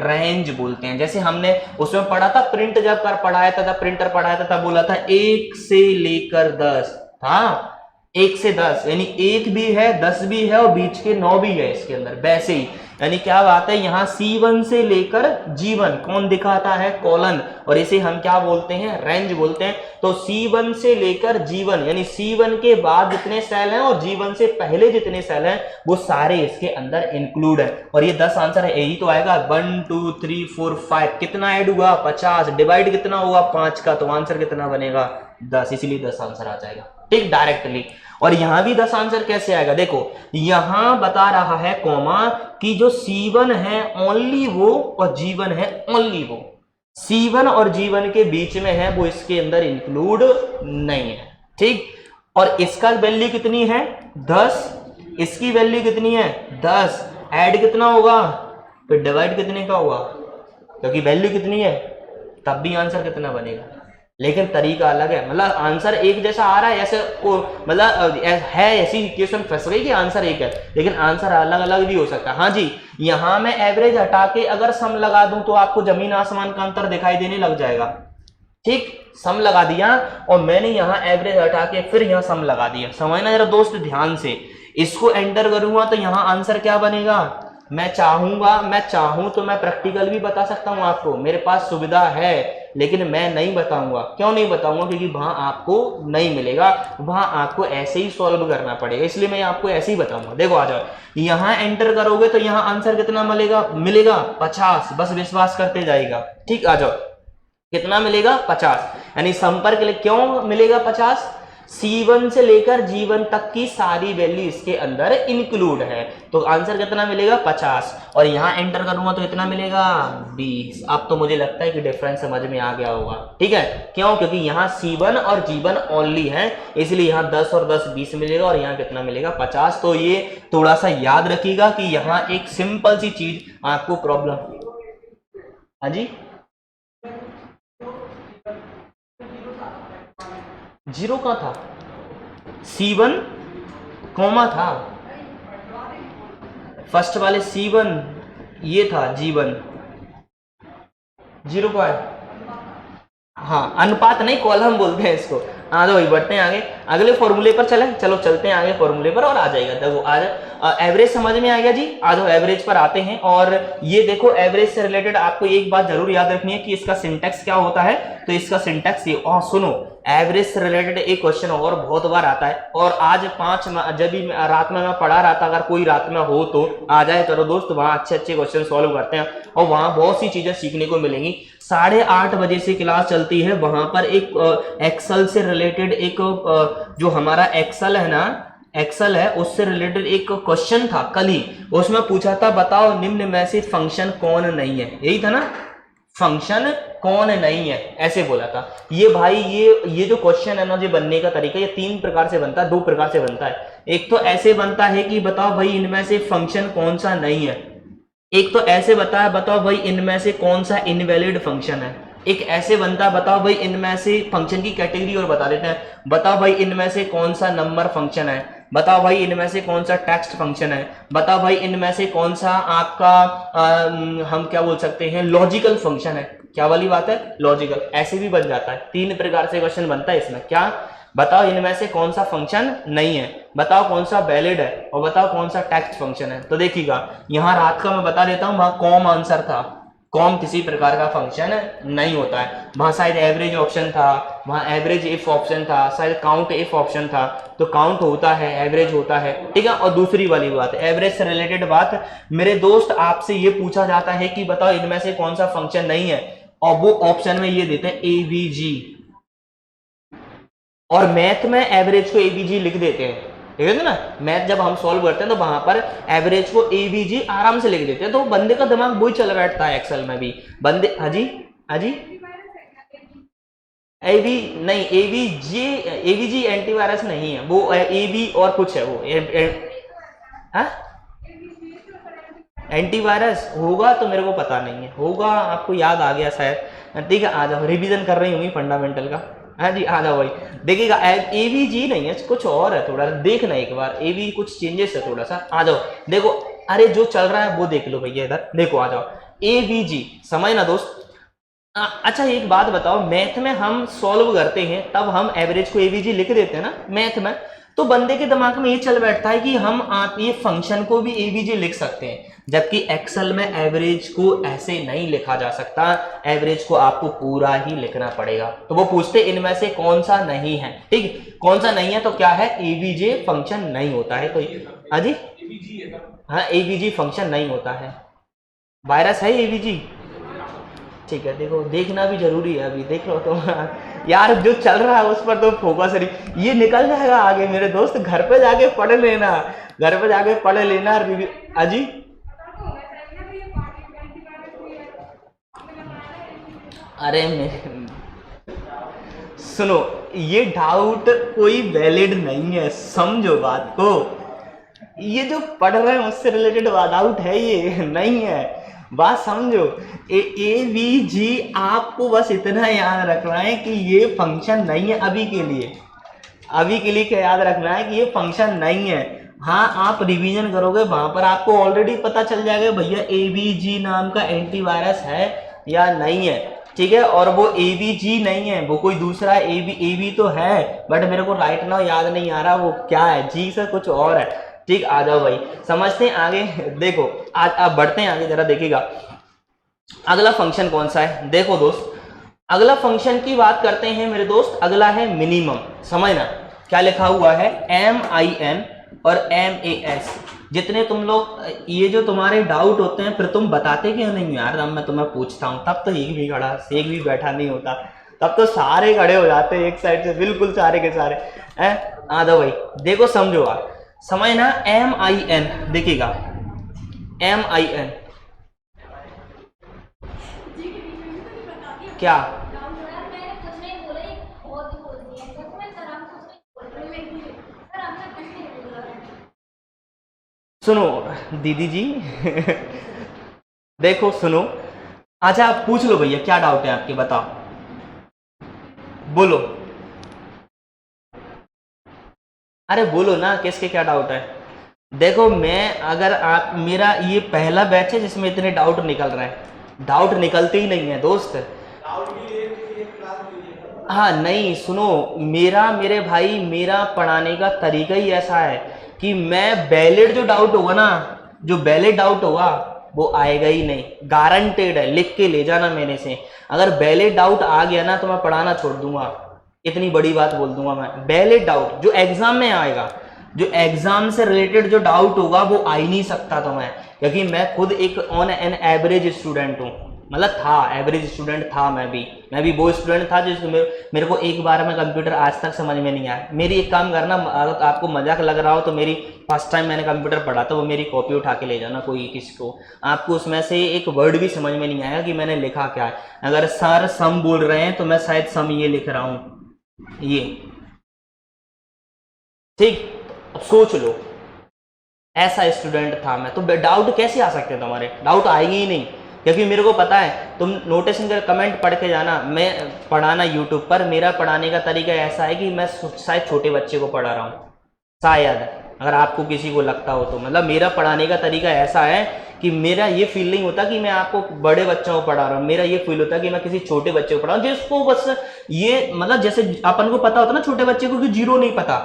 रेंज बोलते हैं। जैसे हमने उसमें पढ़ा था, प्रिंट जब कर पढ़ाया था, तब प्रिंटर पढ़ाया था, तब बोला था 1 से लेकर 10, हाँ 1 से 10, यानी 1 भी है, 10 भी है, और बीच के 9 भी है इसके अंदर। वैसे ही यानी क्या बात है, यहाँ C1 से लेकर G1 कौन दिखाता है, कॉलन, और इसे हम क्या बोलते हैं, रेंज बोलते हैं। तो C1 से लेकर G1 यानी C1 के बाद जितने सेल हैं और G1 से पहले जितने सेल हैं वो सारे इसके अंदर इंक्लूड है। और ये 10 आंसर है, यही तो आएगा 1 2 3 4 5, कितना ऐड हुआ 50, डिवाइड कितना हुआ 5 का, तो आंसर कितना बनेगा 10, इसलिए 10 आंसर आ जाएगा। ठीक, डायरेक्टली। और यहां भी 10 आंसर कैसे आएगा, देखो यहां बता रहा है कॉमा कि जो C1 है ओनली वो और G1 है ओनली वो, C1 और G1 के बीच में है वो इसके अंदर इंक्लूड नहीं है। ठीक, और इसका वैल्यू कितनी है 10, इसकी वैल्यू कितनी है 10, ऐड कितना होगा, फिर डिवाइड कितने का होगा, क्योंकि वैल्यू कितनी है तब भी आंसर कितना बनेगा, लेकिन तरीका अलग है। मतलब आंसर एक जैसा आ रहा है, ऐसे मतलब है ऐसी इक्वेशन फंस गई कि आंसर एक है, लेकिन आंसर अलग अलग भी हो सकता है। हाँ जी, यहां मैं एवरेज हटा के अगर सम लगा दूं तो आपको जमीन आसमान का अंतर दिखाई देने लग जाएगा। ठीक, सम लगा दिया और मैंने यहाँ एवरेज हटा के फिर यहाँ सम लगा दिया। समझना जरा दोस्त ध्यान से, इसको एंटर करूंगा तो यहाँ आंसर क्या बनेगा, मैं चाहूं तो मैं प्रैक्टिकल भी बता सकता हूं आपको, मेरे पास सुविधा है, लेकिन मैं नहीं बताऊंगा। क्यों नहीं बताऊंगा, क्योंकि वहां आपको नहीं मिलेगा, वहां आपको ऐसे ही सॉल्व करना पड़ेगा, इसलिए मैं आपको ऐसे ही बताऊंगा। देखो आ जाओ, यहां एंटर करोगे तो यहां आंसर कितना मिलेगा 50, बस विश्वास करते जाएगा। ठीक, आ जाओ, कितना मिलेगा 50, यानी संपर्क के लिए क्यों मिलेगा 50, C1 से लेकर G1 तक की सारी वैल्यू इसके अंदर इंक्लूड है, तो आंसर कितना मिलेगा 50, और यहां एंटर करूंगा तो इतना मिलेगा 20। अब तो मुझे लगता है कि डिफरेंस समझ में आ गया होगा। ठीक है, क्यों, क्योंकि यहाँ C1 और G1 ओनली है, इसलिए यहाँ 10 और 10 20 मिलेगा, और यहाँ कितना मिलेगा 50। तो ये थोड़ा सा याद रखिएगा कि यहाँ एक सिंपल सी चीज आपको प्रॉब्लम, हाँ जी 0 का था, C1 कॉमा था, फर्स्ट वाले C1 ये था, G1 0 का है, हाँ अनुपात नहीं कॉलम बोलते हैं इसको। आ जाओ बढ़ते हैं आगे, अगले फॉर्मूले पर चलते हैं आगे फॉर्मूले पर, और आ जाएगा। देखो आज एवरेज समझ में आ गया जी, आ जाओ एवरेज पर आते हैं। और ये देखो एवरेज से रिलेटेड आपको एक बात जरूर याद रखनी है कि इसका सिंटैक्स क्या होता है। तो इसका सिंटैक्स ये, और सुनो एवरेज से रिलेटेड एक क्वेश्चन और बहुत बार आता है, और आज 5 जब भी रात में मैं पढ़ा रहा था, अगर कोई रात में हो तो आ जाए करो दोस्त, वहां अच्छे अच्छे क्वेश्चन सॉल्व करते हैं और वहां बहुत सी चीजें सीखने को मिलेंगी। 8:30 बजे से क्लास चलती है, वहां पर एक एक्सेल से रिलेटेड एक जो हमारा एक्सेल है ना, एक्सेल है उससे रिलेटेड एक क्वेश्चन था कल ही, उसमें पूछा था बताओ निम्न में से फंक्शन कौन नहीं है, यही था ना, फंक्शन कौन नहीं है, ऐसे बोला था। ये भाई ये जो क्वेश्चन है ना, जो बनने का तरीका ये 3 प्रकार से बनता है, 2 प्रकार से बनता है। एक तो ऐसे बनता है कि बताओ भाई इनमें से फंक्शन कौन सा नहीं है, एक तो ऐसे बताओ भाई इनमें से कौन सा इनवैलिड फंक्शन है, एक ऐसे बनता है बताओ भाई इनमें से फंक्शन की कैटेगरी और बता देते हैं, बताओ भाई इनमें से कौन सा नंबर फंक्शन है, बताओ भाई इनमें से कौन सा टेक्स्ट फंक्शन है, बताओ भाई इनमें से कौन सा आपका हम क्या बोल सकते हैं लॉजिकल फंक्शन है। क्या वाली बात है, लॉजिकल, ऐसे भी बन जाता है। 3 प्रकार से क्वेश्चन बनता है इसमें। क्या, बताओ इनमें से कौन सा फंक्शन नहीं है, बताओ कौन सा वैलिड है, और बताओ कौन सा टेक्स्ट फंक्शन है। तो देखिएगा यहाँ रात का मैं बता देता हूँ, वहां कॉम आंसर था, कॉम किसी प्रकार का फंक्शन नहीं होता है। वहां शायद एवरेज ऑप्शन था, वहां एवरेज इफ ऑप्शन था, शायद काउंट इफ ऑप्शन था, तो काउंट होता है, एवरेज होता है, ठीक है। और दूसरी वाली बात, एवरेज से रिलेटेड बात, मेरे दोस्त आपसे ये पूछा जाता है कि बताओ इनमें से कौन सा फंक्शन नहीं है, और वो ऑप्शन में ये देते हैं एवीजी, और मैथ में एवरेज को एवीजी लिख देते हैं, ठीक है ना। मैथ जब हम सॉल्व करते हैं तो वहां पर एवरेज को एवीजी आराम से लिख देते हैं, तो बंदे का दिमाग वही चल बैठता है एक्सेल में भी बंदे। हाजी हाजी, एवी नहीं, एवीजी एंटीवायरस नहीं है, वो एवी और कुछ है वो एंटीवायरस होगा, तो मेरे को पता नहीं है, होगा आपको याद आ गया शायद, ठीक है। आ जाओ, रिवीजन कर रही होंगी फंडामेंटल का। हाँ जी, आ जाओ भाई, देखिएगा एवीजी नहीं है, कुछ और है, थोड़ा देखना एक बार, एवी कुछ चेंजेस है थोड़ा सा। आ जाओ देखो, अरे जो चल रहा है वो देख लो भैया, इधर देखो, आ जाओ, एवीजी समझ ना दोस्त। अच्छा एक बात बताओ, मैथ में हम सॉल्व करते हैं तब हम एवरेज को एवीजी लिख देते हैं ना मैथ में, तो बंदे के दिमाग में ये चल बैठता है कि हम आप ये फंक्शन को भी एवीजी लिख सकते हैं, जबकि एक्सेल में एवरेज को ऐसे नहीं लिखा जा सकता, एवरेज को आपको पूरा ही लिखना पड़ेगा। तो वो पूछते इनमें से कौन सा नहीं है, ठीक, कौन सा नहीं है, तो क्या है, एवीजे फंक्शन नहीं होता है। तो हाँ जी, हाँ एवीजी फंक्शन नहीं होता है, वायरस है एवीजी, ठीक है। देखो देखना भी जरूरी है, अभी देख लो तो यार जो चल रहा है उस पर तो फोकस रही, ये निकल जाएगा आगे मेरे दोस्त, घर पे जाके पढ़ लेना, घर पे जाके पढ़ लेना रिव्यू। अजी अरे मेरे सुनो, ये डाउट कोई वैलिड नहीं है, समझो बात को, ये जो पढ़ रहे हैं उससे रिलेटेड डाउट है, ये नहीं है, बात समझो। ए वी जी आपको बस इतना याद रखना है कि ये फंक्शन नहीं है अभी के लिए, अभी के लिए क्या याद रखना है कि ये फंक्शन नहीं है। हाँ आप रिवीजन करोगे वहां पर आपको ऑलरेडी पता चल जाएगा भैया एवीजी नाम का एंटीवायरस है या नहीं है, ठीक है। और वो एवीजी नहीं है, वो कोई दूसरा एवी तो है, बट मेरे को राइट नाउ याद नहीं आ रहा वो क्या है, जी से कुछ और है, ठीक। आ जाओ भाई, समझते हैं आगे। देखो आज आप बढ़ते हैं आगे, जरा देखिएगा अगला फंक्शन कौन सा है। देखो दोस्त, अगला फंक्शन की बात करते हैं मेरे दोस्त, अगला है मिनिमम। समझना क्या लिखा हुआ है, MIN और MAS। जितने तुम लोग ये जो तुम्हारे डाउट होते हैं, फिर तुम बताते क्यों नहीं यार, अब मैं तुम्हें पूछता हूँ तब तो एक भी खड़ा, एक भी बैठा नहीं होता, तब तो सारे खड़े हो जाते हैं एक साइड से, बिल्कुल सारे के सारे हैं। आ जाओ भाई, देखो समझो आप, समझना MIN, देखिएगा MIN क्या, सुनो दीदी जी देखो सुनो, अच्छा आप पूछ लो भैया क्या डाउट है आपके, बताओ बोलो, अरे बोलो ना किसके क्या डाउट है। देखो मैं, अगर आप, मेरा ये पहला बैच है जिसमें इतने डाउट निकल रहे हैं, डाउट निकलते ही नहीं है दोस्त। हाँ नहीं सुनो, मेरे भाई मेरा पढ़ाने का तरीका ही ऐसा है कि मैं वैलिड जो डाउट होगा ना, जो वैलिड डाउट होगा वो आएगा ही नहीं, गारंटेड है, लिख के ले जाना मेरे से। अगर वैलिड डाउट आ गया ना तो मैं पढ़ाना छोड़ दूंगा, इतनी बड़ी बात बोल दूंगा मैं। वैलिड डाउट जो एग्जाम में आएगा, जो एग्जाम से रिलेटेड जो डाउट होगा वो आ ही नहीं सकता तुम्हें, क्योंकि मैं खुद एक ऑन एन एवरेज स्टूडेंट हूँ, मतलब था एवरेज स्टूडेंट था, मैं भी वो स्टूडेंट था जिसको मेरे को एक बार में कंप्यूटर आज तक समझ में नहीं आया। मेरी एक काम करना, अगर आपको मजाक लग रहा हो तो मेरी फर्स्ट टाइम मैंने कंप्यूटर पढ़ा था, वो मेरी कॉपी उठा के ले जाना कोई किसी को, आपको उसमें से एक वर्ड भी समझ में नहीं आया कि मैंने लिखा क्या है। अगर सर सम बोल रहे हैं तो मैं शायद सम ये लिख रहा हूँ, ये ठीक। अब सोच लो, ऐसा स्टूडेंट था मैं, तो डाउट कैसे आ सकते हैं तुम्हारे, डाउट आएंगे ही नहीं, क्योंकि मेरे को पता है, तुम नोटेशन कर कमेंट पढ़ के जाना, मैं पढ़ाना यूट्यूब पर, मेरा पढ़ाने का तरीका ऐसा है कि मैं शायद छोटे बच्चे को पढ़ा रहा हूँ, शायद अगर आपको किसी को लगता हो तो। मतलब मेरा पढ़ाने का तरीका ऐसा है कि मेरा ये फील नहीं होता कि मैं आपको बड़े बच्चों को पढ़ा रहा हूँ, मेरा ये फील होता है कि मैं किसी छोटे बच्चे को पढ़ा रहा हूँ जिसको बस ये मतलब जैसे अपन को पता होता है ना छोटे बच्चे को कि जीरो नहीं पता,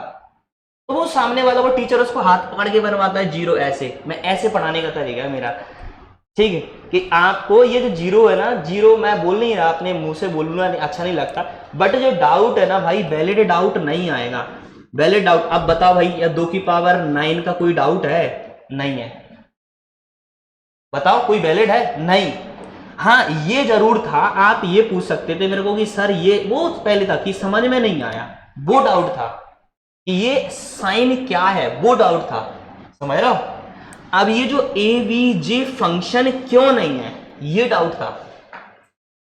तो वो सामने वाला वो टीचर उसको हाथ पकड़ के बनवाता है जीरो। ऐसे मैं ऐसे पढ़ाने का तरीका है मेरा, ठीक है। कि आपको ये जो जीरो है ना, जीरो मैं बोल नहीं रहा, अपने मुंह से बोलना अच्छा नहीं लगता, बट जो डाउट है ना भाई, वैलिड डाउट नहीं आएगा। वैलिड डाउट, अब बताओ भाई, या 2 की पावर 9 का कोई डाउट है? नहीं है। बताओ कोई वैलिड है? नहीं। हाँ ये जरूर था, आप ये पूछ सकते थे मेरे को कि सर ये, वो पहले था कि समझ में नहीं आया, वो डाउट था कि ये साइन क्या है, वो डाउट था, समझ रहे हो। अब ये जो एवीजी फंक्शन क्यों नहीं है, ये डाउट था,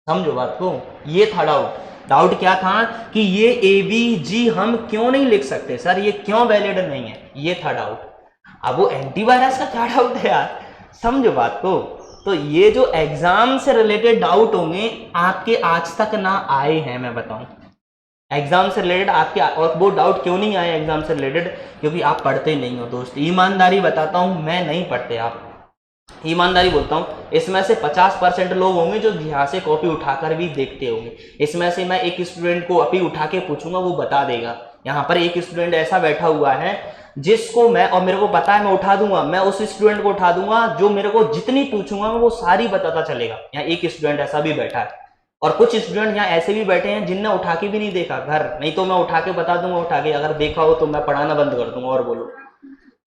समझो बात को, ये था डाउट। डाउट क्या था कि ये एवीजी हम क्यों नहीं लिख सकते सर, ये क्यों वैलिड नहीं है, ये था डाउट। अब वो एंटीवायरस का क्या डाउट है यार, समझो बात को। तो ये जो एग्जाम से रिलेटेड डाउट होंगे आपके आज तक ना आए हैं, मैं बताऊं एग्जाम से रिलेटेड आपके, और वो डाउट क्यों नहीं आए एग्जाम से रिलेटेड, क्योंकि आप पढ़ते नहीं हो दोस्त। ईमानदारी बताता हूं, मैं नहीं पढ़ते, आप ईमानदारी बोलता हूं। इसमें से 50% लोग होंगे जो यहाँ से कॉपी उठाकर भी देखते होंगे। इसमें से मैं एक स्टूडेंट को अभी उठा के पूछूंगा, वो बता देगा। यहाँ पर एक स्टूडेंट ऐसा बैठा हुआ है जिसको मैं, और मेरे को पता है मैं उठा दूंगा, मैं उस स्टूडेंट को उठा दूंगा जो मेरे को जितनी पूछूंगा वो सारी बताता चलेगा। यहाँ एक स्टूडेंट ऐसा भी बैठा है, और कुछ स्टूडेंट यहाँ ऐसे भी बैठे हैं जिनने उठा के भी नहीं देखा घर, नहीं तो मैं उठा के बता दूंगा, उठा के अगर देखा हो तो मैं पढ़ाना बंद कर दूंगा। और बोलो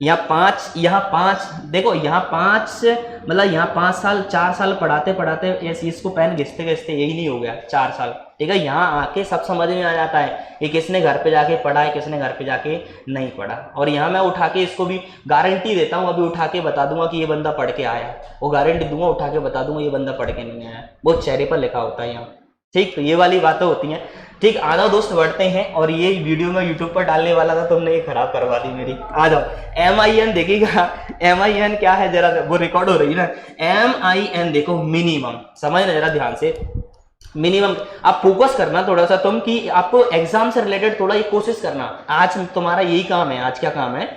यहाँ पांच देखो, यहाँ 5 मतलब यहाँ 5 साल 4 साल पढ़ाते पढ़ाते इसको पेन घिसते घिसते यही नहीं हो गया 4 साल, ठीक है। यहाँ आके सब समझ में आ जाता है कि किसने घर पे जाके पढ़ा है, किसने घर पे जाके नहीं पढ़ा। और यहाँ मैं उठा के इसको भी गारंटी देता हूँ, अभी उठा के बता दूंगा कि ये बंदा पढ़ के आया, वो गारंटी दूंगा, उठा के बता दूंगा ये बंदा पढ़ के नहीं आया, वो चेहरे पर लिखा होता है यहाँ, ठीक। तो ये वाली बातें होती हैं, ठीक। आ जाओ दोस्त बढ़ते हैं, और ये वीडियो मैं यूट्यूब पर डालने वाला था, तुमने ये खराब करवा दी मेरी। आ जाओ, MIN देखिएगा, MIN क्या है जरा, वो रिकॉर्ड हो रही है ना, MIN देखो, मिनिमम, समझना जरा ध्यान से। मिनिमम आप फोकस करना थोड़ा सा तुम, कि आपको एग्जाम से रिलेटेड थोड़ा ये कोशिश करना। आज तुम्हारा यही काम है, आज क्या काम है,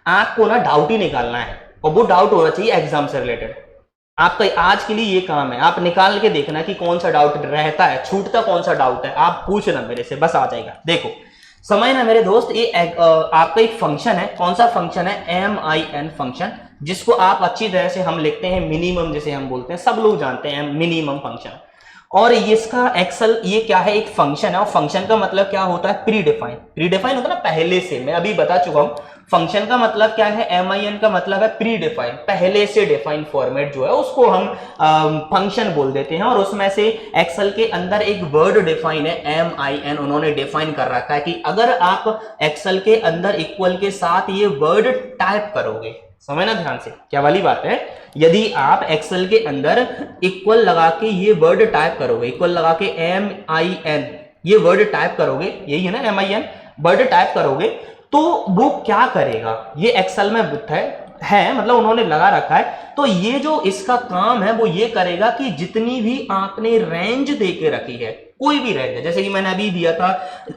आपको ना डाउट ही निकालना है, और वो डाउट होना चाहिए एग्जाम से रिलेटेड। आपका आज के लिए ये काम है, आप निकाल के देखना कि कौन सा डाउट रहता है, छूटता कौन सा डाउट है, आप पूछना मेरे से, बस आ जाएगा। देखो समझना मेरे दोस्त, ये आपका एक फंक्शन है, कौन सा फंक्शन है, MIN फंक्शन, जिसको आप अच्छी तरह से हम लिखते हैं मिनिमम, जिसे हम बोलते हैं, सब लोग जानते हैं मिनिमम फंक्शन। और इसका एक्सेल, ये क्या है, एक फंक्शन है, और फंक्शन का मतलब क्या होता है, प्री डिफाइन। प्री डिफाइन होता है ना पहले से, मैं अभी बता चुका हूं। फंक्शन का मतलब क्या है, MIN का मतलब है प्री डिफाइन, पहले से डिफाइन फॉर्मेट जो है उसको हम फंक्शन बोल देते हैं। और उसमें से एक्सेल के अंदर एक वर्ड डिफाइन है, MIN, उन्होंने डिफाइन कर रखा है कि अगर आप एक्सेल के अंदर इक्वल के साथ ये वर्ड टाइप करोगे, समझना ध्यान से क्या वाली बात है, यदि आप एक्सेल के अंदर इक्वल लगा के ये वर्ड टाइप करोगे, इक्वल लगा के MIN ये वर्ड टाइप करोगे, यही है ना MIN, वर्ड टाइप करोगे, तो वो क्या करेगा, ये एक्सेल में है मतलब उन्होंने लगा रखा है। तो ये जो इसका काम है वो ये करेगा कि जितनी भी आपने रेंज दे के रखी है, कोई भी रेंज है, जैसे कि मैंने अभी दिया था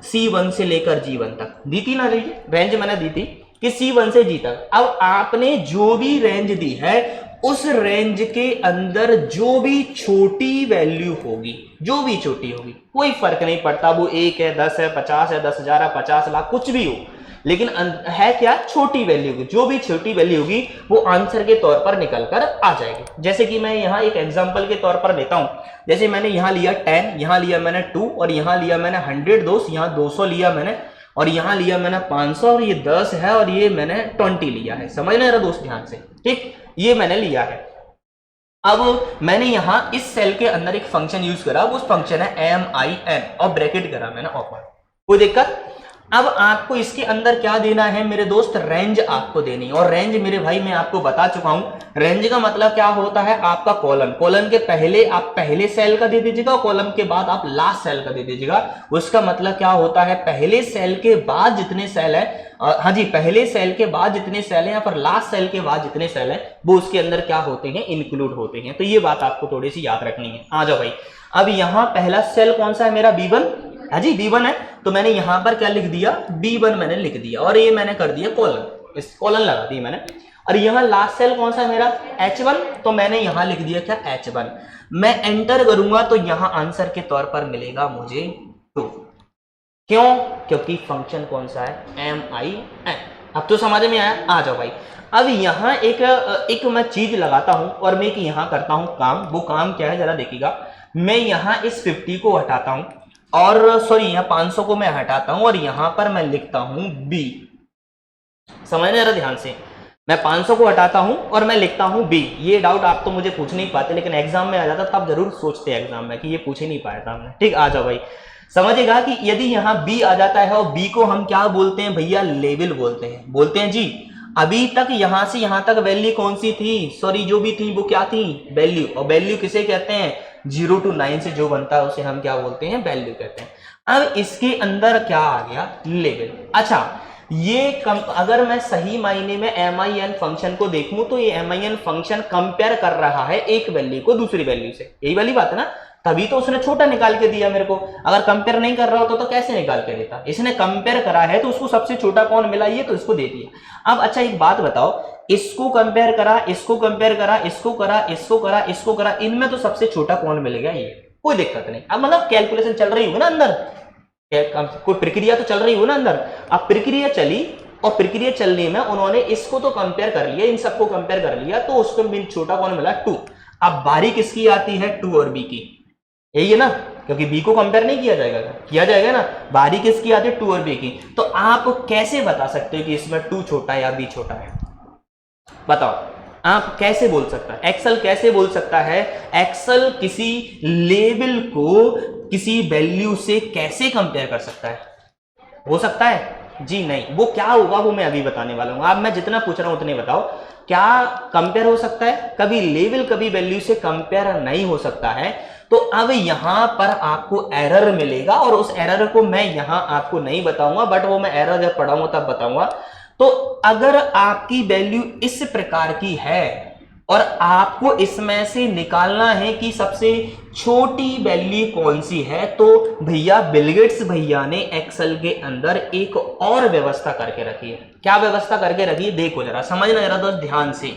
C1 से लेकर G1 तक, दी थी ना रेंज, मैंने दी थी कि C1 से G तक। अब आपने जो भी रेंज दी है उस रेंज के अंदर जो भी छोटी वैल्यू होगी, जो भी छोटी होगी, कोई फर्क नहीं पड़ता, वो 1 है, 10 है, 50 है, 10,000 है, 50 लाख, कुछ भी हो, लेकिन है क्या, छोटी वैल्यू की, जो भी छोटी वैल्यू होगी वो आंसर के तौर पर निकल कर आ जाएगी। जैसे कि मैं यहाँ एक एग्जांपल के तौर पर लेता हूं, जैसे मैंने यहाँ लिया 10, यहाँ लिया मैंने 2, और यहाँ लिया मैंने 100 दोस्त, यहाँ 200 लिया मैंने, और यहाँ लिया मैंने 500, और ये 10 है, और ये मैंने 20 लिया है, समझना मेरा दोस्त ध्यान से, ठीक, ये मैंने लिया है। अब मैंने यहाँ इस सेल के अंदर एक फंक्शन यूज करा, वो फंक्शन है MIN, और ब्रैकेट करा मैंने ओपन, कोई दिक्कत। अब आपको इसके अंदर क्या देना है मेरे दोस्त, रेंज आपको देनी है। और रेंज मेरे भाई मैं आपको बता चुका हूं, रेंज का मतलब क्या होता है, आपका कॉलम, कॉलम के पहले आप पहले सेल का दे दीजिएगा, और कॉलम के बाद आप लास्ट सेल का दे दीजिएगा। उसका मतलब क्या होता है, पहले सेल के बाद जितने सेल है, हाँ जी, पहले सेल के बाद जितने सेल है, या फिर लास्ट सेल के बाद जितने सेल है, वो उसके अंदर क्या होते हैं, इंक्लूड होते हैं। तो ये बात आपको थोड़ी सी याद रखनी है। आ जाओ भाई, अब यहाँ पहला सेल कौन सा है मेरा, B1, हाँ जी B1 है, तो मैंने यहां पर क्या लिख दिया, B1 मैंने लिख दिया, और ये मैंने कर दिया कॉलम। इस कॉलन लगा दी मैंने। और यहाँ लास्ट सेल कौन सा है मेरा, H1, तो मैंने यहाँ लिख दिया क्या, H1। मैं एंटर करूंगा तो यहाँ आंसर के तौर पर मिलेगा मुझे 2। क्यों, क्योंकि फंक्शन कौन सा है, MIN। अब तो समझ में आया, आ जाओ भाई। अब यहाँ एक मैं चीज लगाता हूं और मैं यहाँ करता हूं काम। वो काम क्या है जरा देखिएगा। मैं यहाँ इस 50 को हटाता हूं और सॉरी यहाँ 500 को मैं हटाता हूं और यहाँ पर मैं लिखता हूं B। समझना जरा ध्यान से, मैं 500 को हटाता हूं और मैं लिखता हूं B। ये डाउट आप तो मुझे पूछ नहीं पाते, लेकिन एग्जाम में आ जाता तब जरूर सोचते हैं एग्जाम में कि ये पूछ ही नहीं पाया था हमने। ठीक, आ जाओ भाई। समझेगा कि यदि यहाँ B आ जाता है और B को हम क्या बोलते हैं भैया, लेवल बोलते हैं जी। अभी तक यहां से यहां तक वैल्यू कौन सी थी, सॉरी जो भी थी वो क्या थी, वैल्यू। और वैल्यू किसे कहते हैं, 0 to 9 से जो बनता है उसे हम क्या बोलते हैं, वैल्यू कहते हैं। अब इसके अंदर क्या आ गया, लेवल। अच्छा, ये अगर मैं सही मायने में MIN फंक्शन को देखूं तो ये MIN फंक्शन कंपेयर कर रहा है एक वैल्यू को दूसरी वैल्यू से, यही वाली बात है ना, तभी तो उसने छोटा निकाल के दिया मेरे को। अगर कंपेयर नहीं कर रहा होता तो कैसे निकाल के देता, इसने कंपेयर करा है तो उसको सबसे छोटा कौन मिला, ये तो इसको दे दिया। अब अच्छा एक बात बताओ, इसको कंपेयर करा, इसको कंपेयर करा, इसको करा, इसको करा, इसको करा, इनमें तो सबसे छोटा कौन मिलेगा, ये, कोई दिक्कत नहीं। अब मतलब कैलकुलेशन चल रही होगी ना अंदर, कोई प्रक्रिया तो चल रही हो ना अंदर। अब प्रक्रिया चली और प्रक्रिया चलने में उन्होंने इसको तो कंपेयर कर लिया, इन सबको कंपेयर कर लिया, तो उसको छोटा कौन मिला, 2। अब बारी किसकी आती है, 2 और B की, यही है ना, क्योंकि B को कंपेयर नहीं किया जाएगा ना। बारी किसकी आती है, 2 और B की। तो आप कैसे बता सकते हो कि इसमें 2 छोटा है या B छोटा है, बताओ आप कैसे बोल सकता है, एक्सेल कैसे बोल सकता है, एक्सेल किसी लेवल को किसी वैल्यू से कैसे कंपेयर कर सकता है, हो सकता है जी नहीं। वो क्या होगा वो मैं अभी बताने वाला हूं। अब मैं जितना पूछ रहा हूं उतने बताओ, क्या कंपेयर हो सकता है, कभी लेवल कभी वैल्यू से कंपेयर नहीं हो सकता है। तो अब यहां पर आपको एरर मिलेगा और उस एरर को मैं यहां आपको नहीं बताऊंगा, बट वो मैं एरर जब पढ़ाऊंगा तब बताऊंगा। तो अगर आपकी वैल्यू इस प्रकार की है और आपको इसमें से निकालना है कि सबसे छोटी वैल्यू कौन सी है, तो भैया बिल गेट्स भैया ने एक्सेल के अंदर एक और व्यवस्था करके रखी है। क्या व्यवस्था करके रखी है, देखो जरा, समझना जरा दोस्त ध्यान से।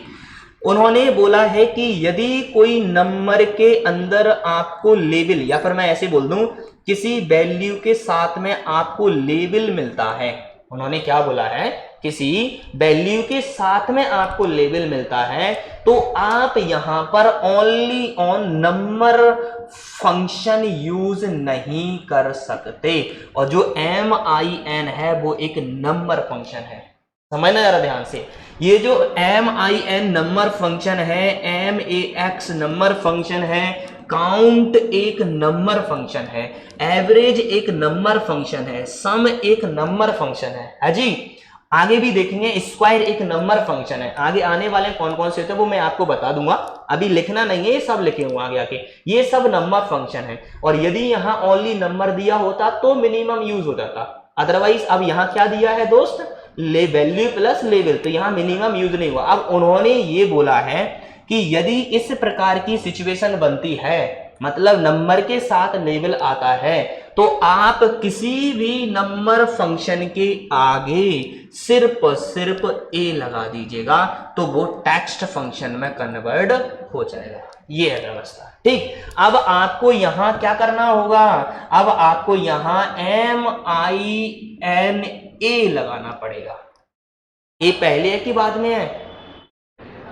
उन्होंने बोला है कि यदि कोई नंबर के अंदर आपको लेवल, या फिर मैं ऐसे बोल दूं किसी वैल्यू के साथ में आपको लेवल मिलता है, उन्होंने क्या बोला है, किसी वैल्यू के साथ में आपको लेवल मिलता है, तो आप यहां पर only on number function use नहीं कर सकते। और जो MIN है वो एक नंबर फंक्शन है, समझना जरा ध्यान से। ये जो MIN नंबर फंक्शन है, MAX नंबर फंक्शन है, काउंट एक नंबर फंक्शन है, एवरेज एक नंबर फंक्शन है, सम एक नंबर फंक्शन है जी। आगे भी देखेंगे, स्क्वायर एक नंबर फंक्शन है। आगे आने वाले कौन कौन से होते हैं वो मैं आपको बता दूंगा, अभी लिखना नहीं है, ये सब लिखे हुए आगे आके, ये सब नंबर फंक्शन है। और यदि यहां ओनली नंबर दिया होता तो मिनिमम यूज हो जाता, अदरवाइज अब यहां क्या दिया है दोस्त, वैल्यू प्लस लेवल, तो यहां मिनिमम यूज नहीं हुआ। अब उन्होंने ये बोला है कि यदि इस प्रकार की सिचुएशन बनती है, मतलब नंबर के साथ लेवल आता है, तो आप किसी भी नंबर फंक्शन के आगे सिर्फ A लगा दीजिएगा, तो वो टेक्स्ट फंक्शन में कन्वर्ट हो जाएगा। ये है व्यवस्था, ठीक। अब आपको यहां क्या करना होगा, अब आपको यहां MINA लगाना पड़ेगा। ये पहले है कि बाद में है,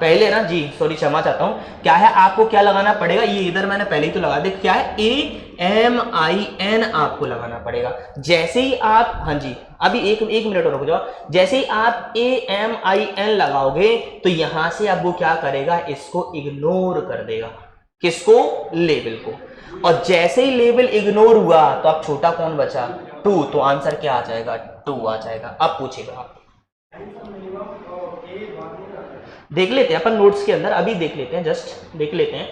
पहले ना जी, सॉरी क्षमा चाहता हूं। क्या है, आपको क्या लगाना पड़ेगा, ये इधर मैंने पहले ही तो लगा दिया, क्या है, AMIN आपको लगाना पड़ेगा। जैसे ही आप, हाँ जी अभी एक मिनट और रुक जाओ, जैसे ही आप AMIN लगाओगे तो यहां से अब वो क्या करेगा, इसको इग्नोर कर देगा, किसको, लेवल को। और जैसे ही लेवल इग्नोर हुआ तो अब छोटा कौन बचा, 2, तो आंसर क्या आ जाएगा, 2 आ जाएगा। अब पूछेगा आप, देख लेते हैं अपन नोट्स के अंदर, अभी देख लेते हैं, जस्ट देख लेते हैं।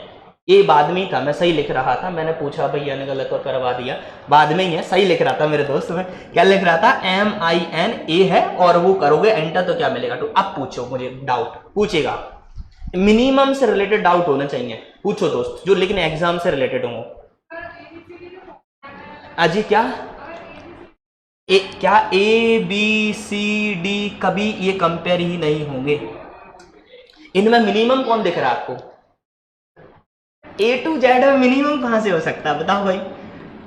ये बाद में ही था, मैं सही लिख रहा था, मैंने पूछा भैया ने गलत और करवा दिया, बाद में ही है, सही लिख रहा था मेरे दोस्त। में क्या लिख रहा था, MINA है, और वो करोगे एंटर तो क्या मिलेगा, तो अब पूछो, मुझे डाउट पूछेगा, मिनिमम से रिलेटेड डाउट होना चाहिए, पूछो दोस्त, जो लेकिन एग्जाम से रिलेटेड हो। अजी क्या, क्या ए बी सी डी कभी ये कंपेयर ही नहीं होंगे? इनमें मिनिमम कौन दिख रहा है आपको? ए टू जेड में मिनिमम कहां से हो सकता है बताओ भाई?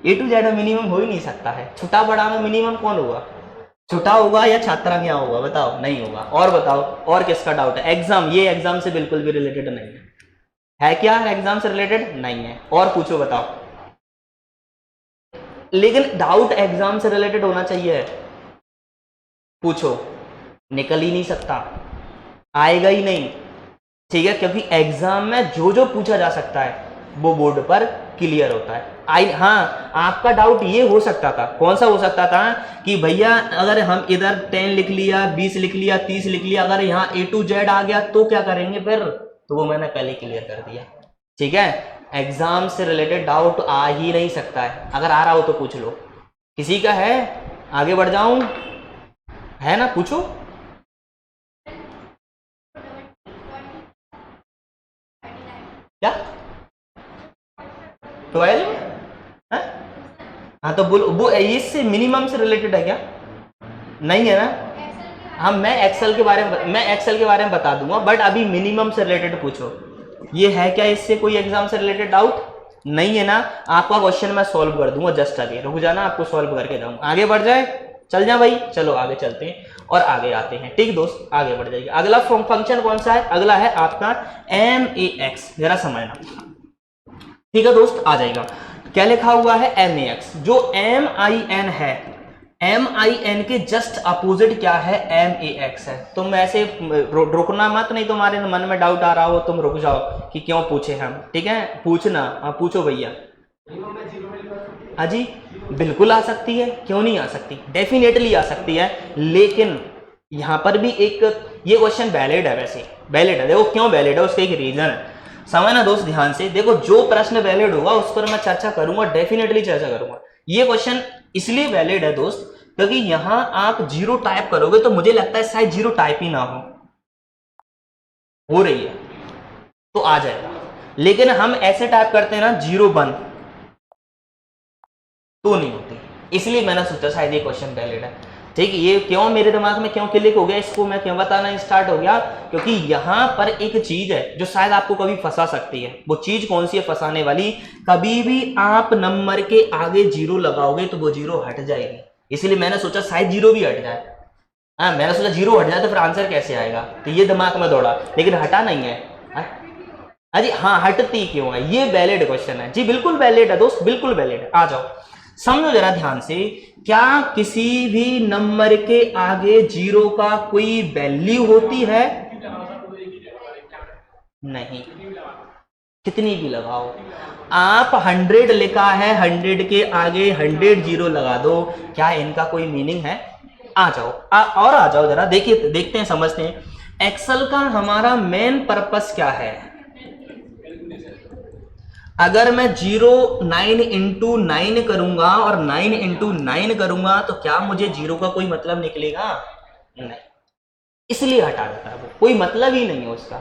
ए टू जेड में मिनिमम हो ही नहीं सकता है। छोटा बड़ा में मिनिमम कौन होगा? छोटा होगा या छात्रा क्या होगा बताओ? नहीं होगा। और बताओ और किसका डाउट है? एग्जाम, ये एग्जाम से बिल्कुल भी रिलेटेड नहीं है क्या? एग्जाम से रिलेटेड नहीं है। और पूछो बताओ। लेकिन डाउट एग्जाम से रिलेटेड होना चाहिए। पूछो, निकल ही नहीं सकता, आएगा ही नहीं, ठीक है? क्योंकि एग्जाम में जो जो पूछा जा सकता है वो बोर्ड पर क्लियर होता है। हाँ, आपका डाउट ये हो सकता था, कौन सा हो सकता था कि भैया अगर हम इधर 10 लिख लिया, 20 लिख लिया, 30 लिख लिया, अगर यहाँ ए टू जेड आ गया तो क्या करेंगे फिर? तो वो मैंने पहले क्लियर कर दिया, ठीक है? एग्जाम से रिलेटेड डाउट आ ही नहीं सकता है। अगर आ रहा हो तो पूछ लो। किसी का है? आगे बढ़ जाऊं? है ना? पूछो। क्या 12? हाँ तो बोलो, वो इससे मिनिमम से रिलेटेड है क्या? नहीं है ना? हाँ, मैं एक्सेल के बारे में बता दूंगा, बट अभी मिनिमम से रिलेटेड पूछो। ये है क्या इससे कोई एग्जाम से रिलेटेड डाउट? नहीं है ना? आपका क्वेश्चन मैं सॉल्व कर दूंगा, जस्ट आगे रुक जाना, आपको सॉल्व करके जाऊंगा। आगे बढ़ जाए, चल जा भाई, चलो आगे चलते हैं और आगे आते हैं। ठीक दोस्त, आगे बढ़ जाइए। अगला फंक्शन कौन सा है? अगला है आपका MAX। जरा समझना, ठीक है दोस्त? आ जाएगा। क्या लिखा हुआ है? MAX। जो MIN है, MIN के जस्ट अपोजिट क्या है? MAX है। तुम ऐसे रुकना मत, नहीं तुम्हारे मन में डाउट आ रहा हो तुम रुक जाओ कि क्यों पूछे हम, ठीक है? पूछना, हाँ पूछो भैया। हाँ जी, बिल्कुल आ सकती है, क्यों नहीं आ सकती? डेफिनेटली आ सकती है, लेकिन यहां पर भी एक ये क्वेश्चन वैलिड है। वैसे वैलिड है, देखो क्यों वैलिड है, उसका एक रीजन है। समझना दोस्त ध्यान से, देखो जो प्रश्न वैलिड होगा उस पर मैं चर्चा करूंगा, डेफिनेटली चर्चा करूंगा। ये क्वेश्चन इसलिए वैलिड है दोस्त क्योंकि यहां आप जीरो टाइप करोगे तो मुझे लगता है शायद जीरो टाइप ही ना हो रही है तो आ जाएगा, लेकिन हम ऐसे टाइप करते हैं ना 01 तो नहीं होती, इसलिए मैंने सोचा शायद ये क्वेश्चन वैलिड है। ठीक, ये क्यों मेरे दिमाग में क्यों क्लिक हो गया, इसको मैं क्यों बताना स्टार्ट हो गया, क्योंकि यहां पर एक चीज है जो शायद आपको कभी फंसा सकती है। वो चीज कौन सी है फंसाने वाली? कभी भी आप नंबर के आगे जीरो लगाओगे तो वो जीरो हट जाएगी, इसलिए मैंने सोचा शायद जीरो भी हट जाए। हाँ, मैंने सोचा जीरो हट जाए तो फिर आंसर कैसे आएगा, तो ये दिमाग में दौड़ा, लेकिन हटा नहीं है। अजी हाँ, हटती क्यों है? ये वैलिड क्वेश्चन है जी, बिल्कुल वैलिड है दोस्त, बिल्कुल वैलिड है। आ जाओ समझो जरा ध्यान से, क्या किसी भी नंबर के आगे जीरो का कोई वैल्यू होती है? नहीं, कितनी भी लगाओ आप। 100 लिखा है, 100 के आगे 100 जीरो लगा दो, क्या इनका कोई मीनिंग है? आ जाओ और आ जाओ जरा, देखिए देखते हैं, समझते हैं। एक्सेल का हमारा मेन पर्पस क्या है? अगर मैं 9 इंटू 9 करूंगा और 9 इंटू 9 करूंगा तो क्या मुझे जीरो का कोई मतलब निकलेगा? नहीं, इसलिए हटा देता है वो, कोई मतलब ही नहीं है उसका।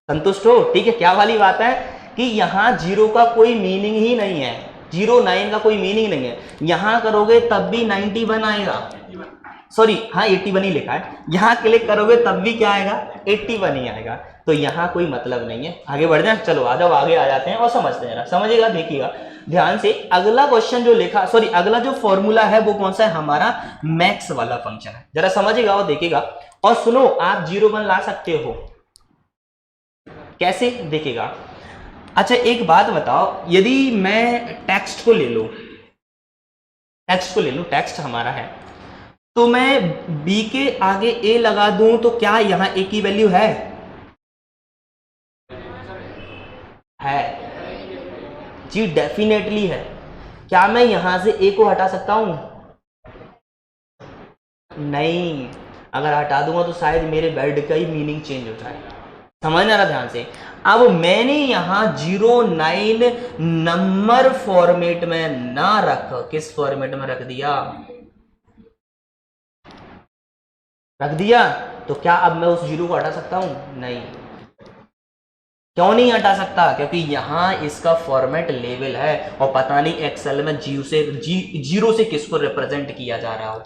संतुष्ट हो? ठीक है, क्या वाली बात है कि यहां जीरो का कोई मीनिंग ही नहीं है, 09 का कोई मीनिंग नहीं है। यहां करोगे तब भी 91 आएगा, सॉरी हाँ 81 ही लिखा है, यहां क्लिक करोगे तब भी क्या आएगा? 81 ही आएगा, तो यहां कोई मतलब नहीं है। आगे बढ़ जाए, चलो आ जाओ, आगे आ जाते हैं और समझते हैं, समझिएगा, देखिएगा ध्यान से। अगला क्वेश्चन जो लिखा, सॉरी अगला जो फॉर्मूला है वो कौन सा है? हमारा मैक्स वाला फंक्शन है। जरा समझिएगा और देखिएगा और सुनो, आप 01 ला सकते हो, कैसे देखिएगा। अच्छा एक बात बताओ, यदि मैं टेक्स्ट को ले लूं, टेक्स्ट हमारा है, तो मैं बी के आगे ए लगा दूं तो क्या यहां ए की वैल्यू है? जी डेफिनेटली है। क्या मैं यहां से ए को हटा सकता हूं? नहीं, अगर हटा दूंगा तो शायद मेरे वर्ड का ही मीनिंग चेंज हो जाए। समझना रहा ध्यान से। अब मैंने यहां 09 नंबर फॉर्मेट में ना रख, किस फॉर्मेट में रख दिया? तो क्या अब मैं उस जीरो को हटा सकता हूं? नहीं। क्यों नहीं हटा सकता? क्योंकि यहां इसका फॉर्मेट लेवल है और पता नहीं एक्सेल में जीरो से किसको रिप्रेजेंट किया जा रहा हो।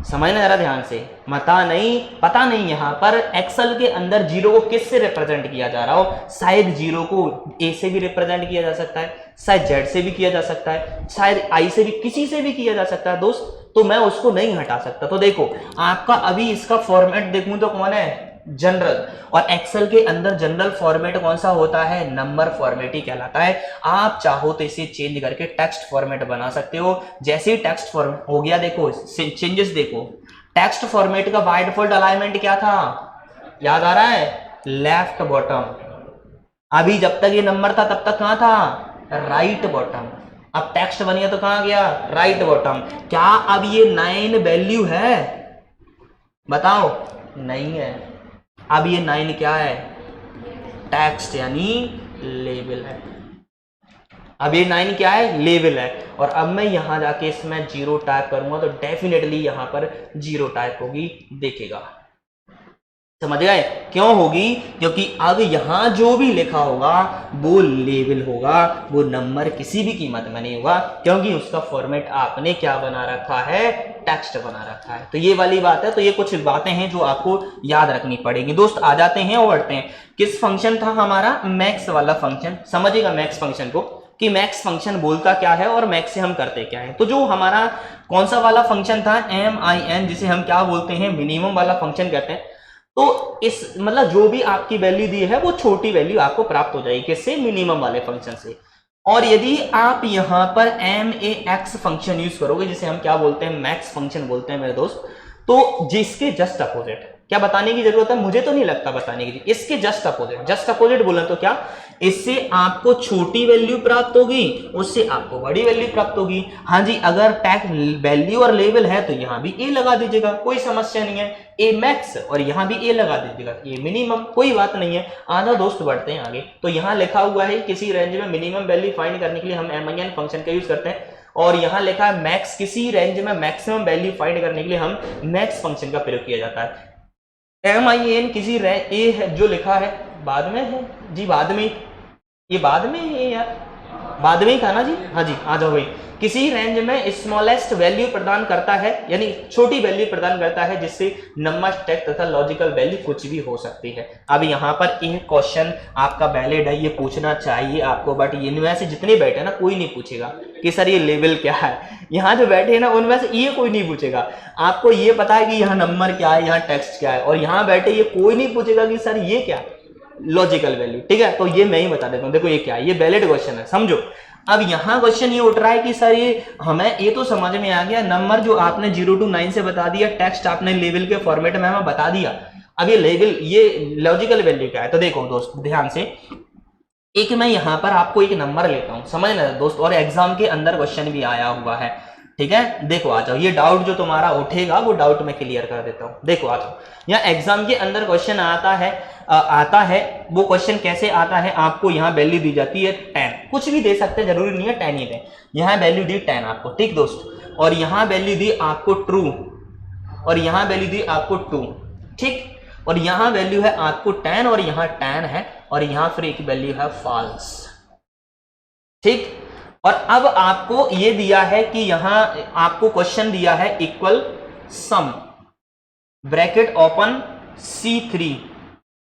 समझना जरा ध्यान से, पता नहीं यहाँ पर एक्सेल के अंदर जीरो को किस से रिप्रेजेंट किया जा रहा हो। शायद जीरो को ए से भी रिप्रेजेंट किया जा सकता है, शायद जेड से भी किया जा सकता है, शायद आई से भी, किसी से भी किया जा सकता है दोस्त, तो मैं उसको नहीं हटा सकता। तो देखो आपका अभी इसका फॉर्मेट देखूं तो कौन है, जनरल, और एक्सेल के अंदर जनरल फॉर्मेट कौन सा होता है, नंबर फॉर्मेट ही कहलाता है। आप चाहो तो इसे चेंज करके टेक्स्ट फॉर्मेट बना सकते हो। जैसे ही टेक्स्ट फॉर्मेट हो गया, देखो चेंजेस देखो, टेक्स्ट फॉर्मेट का बाय डिफॉल्ट अलाइनमेंट क्या था, याद आ रहा है, लेफ्ट बॉटम। अभी जब तक ये नंबर था तब तक कहां था, राइट बॉटम। अब टेक्स्ट बन गया तो कहां गया, राइट बॉटम। क्या अब ये 9 वैल्यू है, बताओ, नहीं है। अब ये 9 क्या है, टेक्स्ट यानी लेबल है। अब ये 9 क्या है, लेबल है। और अब मैं यहां जाके इसमें 0 टाइप करूंगा तो डेफिनेटली यहां पर 0 टाइप होगी, देखेगा, समझ गए क्यों होगी, क्योंकि अब यहां जो भी लिखा होगा वो लेबल होगा, वो नंबर किसी भी कीमत में नहीं होगा, क्योंकि उसका फॉर्मेट आपने क्या बना रखा है, टेक्स्ट बना रखा है। तो ये वाली बात है। तो ये कुछ बातें हैं जो आपको याद रखनी पड़ेगी। दोस्त आ जाते हैं और बढ़ते हैं। किस फंक्शन था हमारा, मैक्स वाला फंक्शन। समझिएगा मैक्स फंक्शन को, कि मैक्स फंक्शन बोलता क्या है और मैक्स से हम करते क्या है। तो जो हमारा कौन सा वाला फंक्शन था, MIN, जिसे हम क्या बोलते हैं, मिनिमम वाला फंक्शन कहते हैं। तो इस मतलब जो भी आपकी वैल्यू दी है वो छोटी वैल्यू आपको प्राप्त हो जाएगी, किससे, मिनिमम वाले फंक्शन से। और यदि आप यहां पर MAX फंक्शन यूज करोगे, जिसे हम क्या बोलते हैं, मैक्स फंक्शन बोलते हैं मेरे दोस्त, तो जिसके जस्ट अपोजिट, क्या बताने की जरूरत है, मुझे तो नहीं लगता बताने की, इसके जस्ट अपोजिट बोले तो क्या, इससे आपको छोटी वैल्यू प्राप्त होगी, उससे आपको बड़ी वैल्यू प्राप्त होगी। हाँ जी, अगर टैग वैल्यू और लेवल है तो यहां भी ए लगा दीजिएगा, कोई समस्या नहीं है, ए मैक्स, और यहां भी ए लगा दीजिएगा, ए मिनिमम, कोई बात नहीं है। आधा दोस्त बढ़ते हैं आगे। तो यहां लिखा हुआ है किसी रेंज में मिनिमम वैल्यू फाइंड करने के लिए हम MIN फंक्शन का यूज करते हैं, और यहां लिखा है मैक्स, किसी रेंज में मैक्सिमम वैल्यू फाइंड करने के लिए हम मैक्स फंक्शन का प्रयोग किया जाता है। MIN किसी रेंज ए है जो लिखा है, बाद में है जी, बाद में, ये बाद में है यार, बाद में ही था ना जी, हाँ जी, आ जाओ भाई। किसी रेंज में स्मॉलेस्ट वैल्यू प्रदान करता है, यानी छोटी वैल्यू प्रदान करता है, जिससे नंबर स्टैक तथा लॉजिकल वैल्यू कुछ भी हो सकती है। अब यहाँ पर एक क्वेश्चन आपका वैलिड है, ये पूछना चाहिए आपको, बट इनमें से जितने बैठे ना कोई नहीं पूछेगा कि सर ये लेवल क्या है। यहाँ जो बैठे हैं ना उनमें से ये कोई नहीं पूछेगा। आपको ये पता है कि यहाँ नंबर क्या है, यहाँ टेक्स्ट क्या है, और यहाँ बैठे ये कोई नहीं पूछेगा कि सर ये क्या, लॉजिकल वैल्यू। ठीक है, तो ये मैं ही बता देता हूँ। देखो ये क्या है, ये वैलिड क्वेश्चन है, समझो। अब यहाँ क्वेश्चन ये उठ रहा है कि सर ये हमें, ये तो समझ में आ गया, नंबर जो आपने 0 to 9 से बता दिया, टेक्स्ट आपने लेवल के फॉर्मेट में हमें बता दिया। अब ये लेवल, ये लॉजिकल वैल्यू क्या है। तो देखो दोस्त ध्यान से, एक मैं यहाँ पर आपको एक नंबर लेता हूँ, समझ ना दोस्त, और एग्जाम के अंदर क्वेश्चन भी आया हुआ है। ठीक है, देखो आ जाओ, ये डाउट जो तुम्हारा उठेगा वो डाउट मैं क्लियर कर देता हूँ। देखो आ जाओ, यहाँ एग्जाम के अंदर क्वेश्चन आता है, वो क्वेश्चन कैसे आता है, आपको यहाँ वैल्यू दी जाती है 10, कुछ भी दे सकते हैं, जरूरी नहीं है 10 ही दें। यहाँ वैल्यू दी 10 आपको, ठीक दोस्त, और यहाँ वैल्यू दी आपको ट्रू, और यहाँ वैल्यू दी आपको 2, ठीक, और यहाँ वैल्यू है आपको 10, और यहाँ 10 है, और यहाँ फिर एक वैल्यू है फॉल्स, ठीक। और अब आपको ये दिया है कि यहां आपको क्वेश्चन दिया है इक्वल सम, bracket open,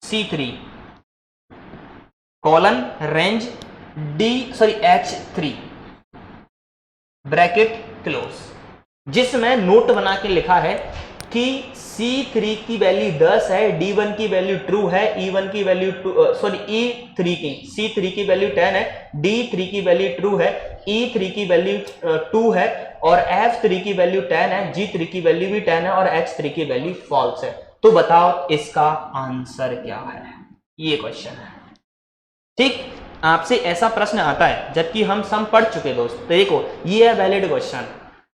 C3 colon range H3 bracket close, जिसमें नोट बना के लिखा है कि C3 की वैल्यू 10 है, D1 की वैल्यू ट्रू है, E1 की वैल्यू E3 की, C3 की वैल्यू 10 है, D3 की वैल्यू ट्रू है, E3 की वैल्यू 2 है, और F3 की वैल्यू 10 है, G3 की वैल्यू भी 10 है, और H3 की वैल्यू फॉल्स है। तो बताओ इसका आंसर क्या है, ये क्वेश्चन है, ठीक। आपसे ऐसा प्रश्न आता है जबकि हम सम पढ़ चुके दोस्त। तो देखो ये है वैलिड क्वेश्चन।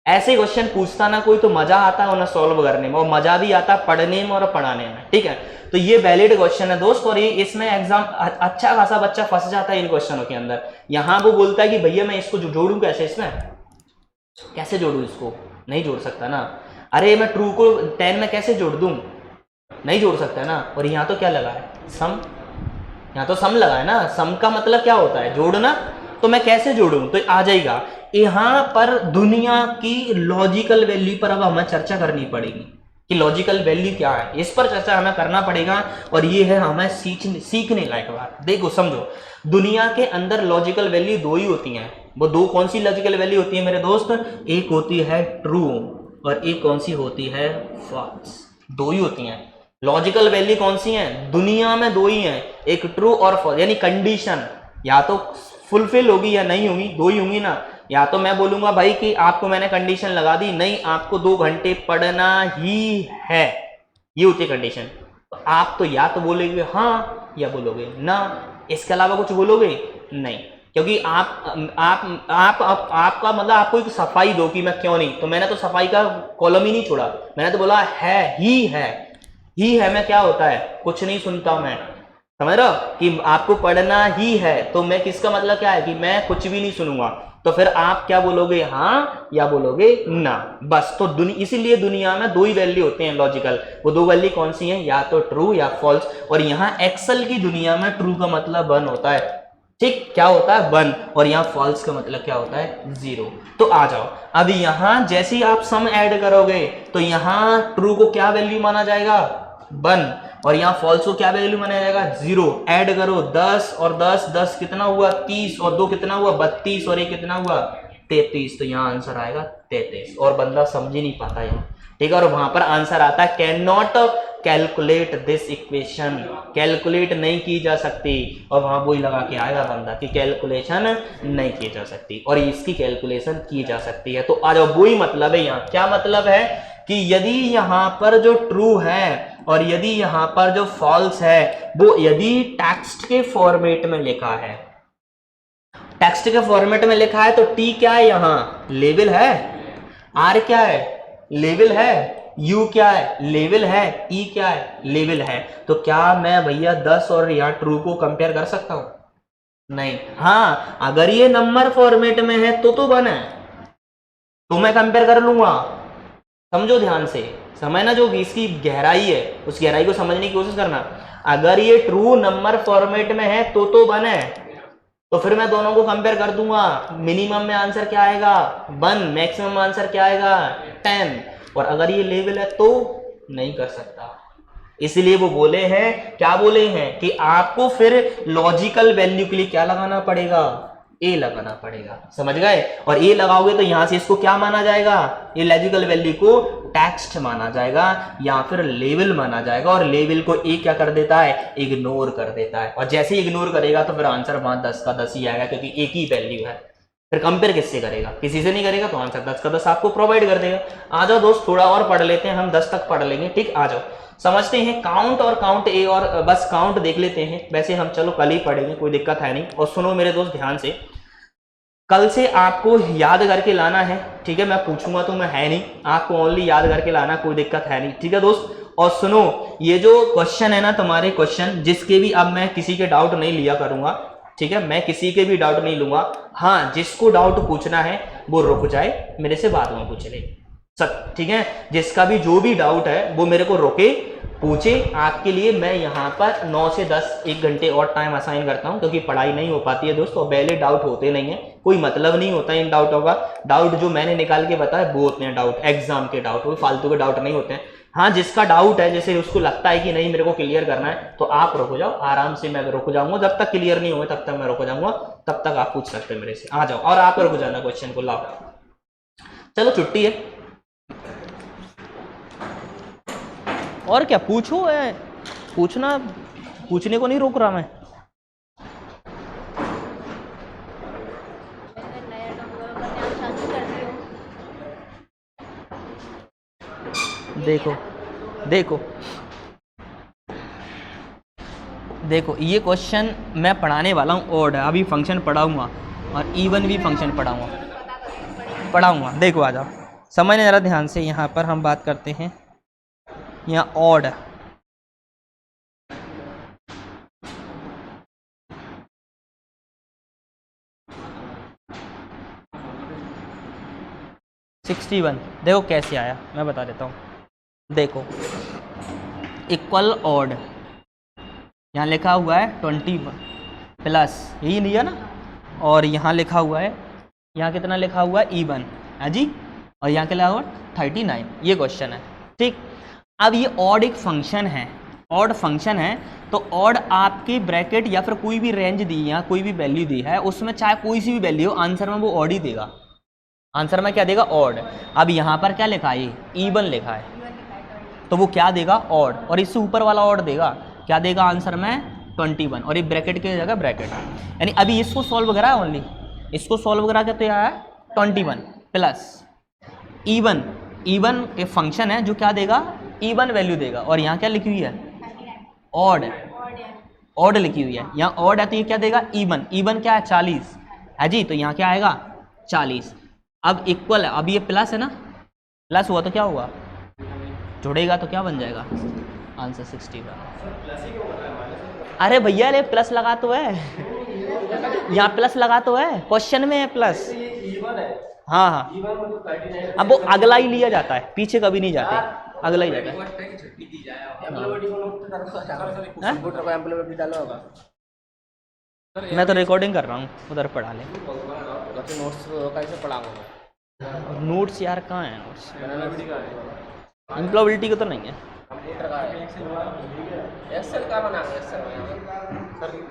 ऐसे क्वेश्चन पूछता ना कोई तो मजा आता है उन्हें सॉल्व करने में, और मजा भी आता है पढ़ने में और पढ़ाने में, ठीक है। तो ये वैलिड क्वेश्चन है दोस्त, और ये इसमें एग्जाम अच्छा खासा बच्चा फंस जाता है इन क्वेश्चनों के अंदर। यहाँ वो बोलता है कि भैया मैं इसको जोड़ूं कैसे, इसमें कैसे जोड़ूं, इसको नहीं जोड़ सकता ना, अरे मैं ट्रू को 10 में कैसे जोड़ दूं, नहीं जोड़ सकता ना। और यहाँ तो क्या लगा है, सम, यहाँ तो सम लगा है ना, सम का मतलब क्या होता है, जोड़ना। तो मैं कैसे जोड़ूं, तो आ जाएगा यहाँ पर दुनिया की लॉजिकल वैल्यू पर अब हमें चर्चा करनी पड़ेगी कि लॉजिकल वैल्यू क्या है, इस पर चर्चा हमें करना पड़ेगा। और ये है हमें सीखने लायक बात। देखो समझो, दुनिया के अंदर लॉजिकल वैल्यू दो ही होती हैं। वो दो कौन सी लॉजिकल वैल्यू होती है मेरे दोस्त? एक होती है ट्रू और एक कौन सी होती है? फॉल्स। दो ही होती हैं लॉजिकल वैल्यू। कौन सी हैं दुनिया में? दो ही हैं, एक ट्रू और फॉल्स। यानी कंडीशन या तो फुलफिल होगी या नहीं होगी, दो ही होंगी ना। या तो मैं बोलूंगा भाई कि आपको मैंने कंडीशन लगा दी, नहीं आपको 2 घंटे पढ़ना ही है, ये होती है कंडीशन। तो आप तो या तो बोलोगे हाँ या बोलोगे ना, इसके अलावा कुछ बोलोगे नहीं। क्योंकि आपका मतलब आपको एक सफाई दो कि मैं क्यों नहीं, तो मैंने तो सफाई का कॉलम ही नहीं छोड़ा, मैंने तो बोला है ही है। ही है मैं क्या होता है, कुछ नहीं सुनता मैं, समझ रहे हो कि आपको पढ़ना ही है। तो मैं किसका मतलब क्या है कि मैं कुछ भी नहीं सुनूंगा। तो फिर आप क्या बोलोगे, हाँ या बोलोगे ना, बस। तो इसीलिए दुनिया में दो ही वैल्यू होते हैं लॉजिकल। वो दो वैल्यू कौन सी हैं? या तो ट्रू या फॉल्स। और यहाँ एक्सेल की दुनिया में ट्रू का मतलब 1 होता है, ठीक, क्या होता है 1, और यहाँ फॉल्स का मतलब क्या होता है 0। तो आ जाओ, अब यहाँ जैसे ही आप सम ऐड करोगे तो यहाँ ट्रू को क्या वैल्यू माना जाएगा? 1, और यहाँ फॉल्स को क्या वैल्यू माना जाएगा? 0। ऐड करो 10 और 10, 10 कितना हुआ? 30, और 2 कितना हुआ? 32, और 1 कितना हुआ? 33। तो यहाँ आंसर आएगा 33। और बंदा समझ ही नहीं पाता यहाँ, ठीक है। और वहां पर आंसर आता है can not calculate this equation, calculate नहीं की जा सकती। और वहां वही लगा के आएगा बंदा कि कैलकुलेशन नहीं की जा सकती, और इसकी कैलकुलेशन की जा सकती है। तो आ जाओ, वही मतलब है यहाँ। क्या मतलब है कि यदि यहाँ पर जो ट्रू है और यदि यहाँ पर जो फॉल्स है, वो यदि टेक्स्ट के फॉर्मेट में लिखा है, टेक्स्ट के फॉर्मेट में लिखा है, तो टी क्या है यहाँ? लेवल है। आर क्या है? लेवल है। यू क्या है? लेवल है। ई क्या है? लेवल है। तो क्या मैं भैया 10 और यहाँ ट्रू को कंपेयर कर सकता हूं? नहीं। हाँ, अगर ये नंबर फॉर्मेट में है तो 1 है, तो मैं कंपेयर कर लूंगा। समझो ध्यान से, समझना जो इसकी गहराई है उस गहराई को समझने की कोशिश करना। अगर ये ट्रू नंबर फॉर्मेट में है तो 1 है, तो फिर मैं दोनों को कंपेयर कर दूंगा। मिनिमम में आंसर क्या आएगा? 1। मैक्सिमम आंसर क्या आएगा? 10। और अगर ये लेवल है तो नहीं कर सकता। इसलिए वो बोले हैं, क्या बोले हैं कि आपको फिर लॉजिकल वैल्यू के लिए क्या लगाना पड़ेगा? ए लगाना पड़ेगा। समझ गए? और ए लगाओगे तो यहां से इसको क्या माना जाएगा? ये लॉजिकल वैल्यू को टेक्स्ट माना जाएगा या फिर लेवल माना जाएगा। और लेवल को ए क्या कर देता है? इग्नोर कर देता है। और जैसे ही इग्नोर करेगा तो फिर आंसर वहां 10 का 10 ही आएगा, क्योंकि एक ही वैल्यू है। फिर कंपेयर किससे करेगा? किसी से नहीं करेगा, तो आंसर 10 का 10 आपको प्रोवाइड कर देगा। आ जाओ दोस्त, थोड़ा और पढ़ लेते हैं, हम 10 तक पढ़ लेंगे, ठीक। आ जाओ, समझते हैं काउंट और काउंट ए, और बस काउंट देख लेते हैं। वैसे हम चलो कल ही पढ़ेंगे, कोई दिक्कत है नहीं। और सुनो मेरे दोस्त ध्यान से, कल से आपको याद करके लाना है, ठीक है। मैं पूछूंगा तो मैं है नहीं, आपको ओनली याद करके लाना, कोई दिक्कत है नहीं, ठीक है दोस्त। और सुनो, ये जो क्वेश्चन है ना तुम्हारे, क्वेश्चन जिसके भी, अब मैं किसी के डाउट नहीं लिया करूंगा, ठीक है। मैं किसी के भी डाउट नहीं लूंगा। हाँ, जिसको डाउट पूछना है वो रुक जाए, मेरे से बाद में पूछ ले सब, ठीक है। जिसका भी जो भी डाउट है वो मेरे को रोके, पूछे। आपके लिए मैं यहाँ पर 9 से 10 1 घंटे और टाइम असाइन करता हूँ, क्योंकि पढ़ाई नहीं हो पाती है दोस्तों। पहले डाउट होते नहीं है, कोई मतलब नहीं होता इन डाउटों का। डाउट जो मैंने निकाल के बताया वो होते हैं डाउट, एग्जाम के डाउट, कोई फालतू के डाउट नहीं होते हैं। हाँ, जिसका डाउट है, जैसे उसको लगता है कि नहीं मेरे को क्लियर करना है, तो आप रुक जाओ, आराम से मैं रुक जाऊंगा। जब तक क्लियर नहीं होगा तब तक मैं रुक जाऊंगा, तब तक आप पूछ सकते हैं मेरे से। आ जाओ, और आप रुक जाना क्वेश्चन को, लाओ। चलो छुट्टी है, और क्या पूछो है, पूछना, पूछने को नहीं रोक रहा मैं। देखो देखो देखो, ये क्वेश्चन मैं पढ़ाने वाला हूँ ओड, अभी फंक्शन पढ़ाऊंगा और इवन भी फंक्शन पढ़ाऊंगा। देखो आ जाओ, समझने जरा ध्यान से। यहाँ पर हम बात करते हैं, यहाँ ऑड, (61) देखो कैसे आया, मैं बता देता हूँ। देखो, इक्वल ऑड, यहाँ लिखा हुआ है 21 प्लस, यही नहीं है ना, और यहाँ लिखा हुआ है, यहाँ कितना लिखा हुआ है E1 है जी, और यहाँ क्या लिखा हुआ 39, ये क्वेश्चन है। ठीक, अब ये ऑड एक फंक्शन है, ऑड फंक्शन है, तो ऑड आपकी ब्रैकेट या फिर कोई भी रेंज दी है, कोई भी वैल्यू दी है, उसमें चाहे कोई सी भी वैल्यू हो, आंसर में वो ऑड ही देगा, आंसर में क्या देगा ऑड। अब यहाँ पर क्या लिखा है, E1 लिखा है, तो वो क्या देगा ऑड, और इससे ऊपर वाला ऑड देगा, क्या देगा आंसर में 21, और ये ब्रैकेट की जगह ब्रैकेट, यानी अभी इसको सॉल्व करा है, ओनली इसको सॉल्व करा के तो यहाँ है 21 प्लस E1 के फंक्शन है जो क्या देगा E1 वैल्यू देगा, और यहाँ क्या लिखी हुई है ऑड, ऑड लिखी हुई है, यहाँ ऑड है तो ये क्या देगा E1 क्या है 40 है जी, तो यहाँ क्या आएगा 40। अब इक्वल है, अब ये प्लस है ना, प्लस हुआ तो क्या हुआ, जुड़ेगा तो क्या बन जाएगा आंसर 61। अरे भैया अरे प्लस लगा तो है, यहाँ प्लस लगा तो है, क्वेश्चन में है प्लस। हाँ हाँ, अब वो अगला ही लिया जाता है, पीछे कभी नहीं जाते, अगला ही जाता है। मैं तो रिकॉर्डिंग कर रहा हूँ, उधर पढ़ा ले। नोट्स कैसे पढ़ाऊंगा? नोट्स यार कहाँ है नोट्स, एम्प्लॉयबिलिटी का तो नहीं है। कंप्यूटर का है, एक्सेल का बना, एक्सेल में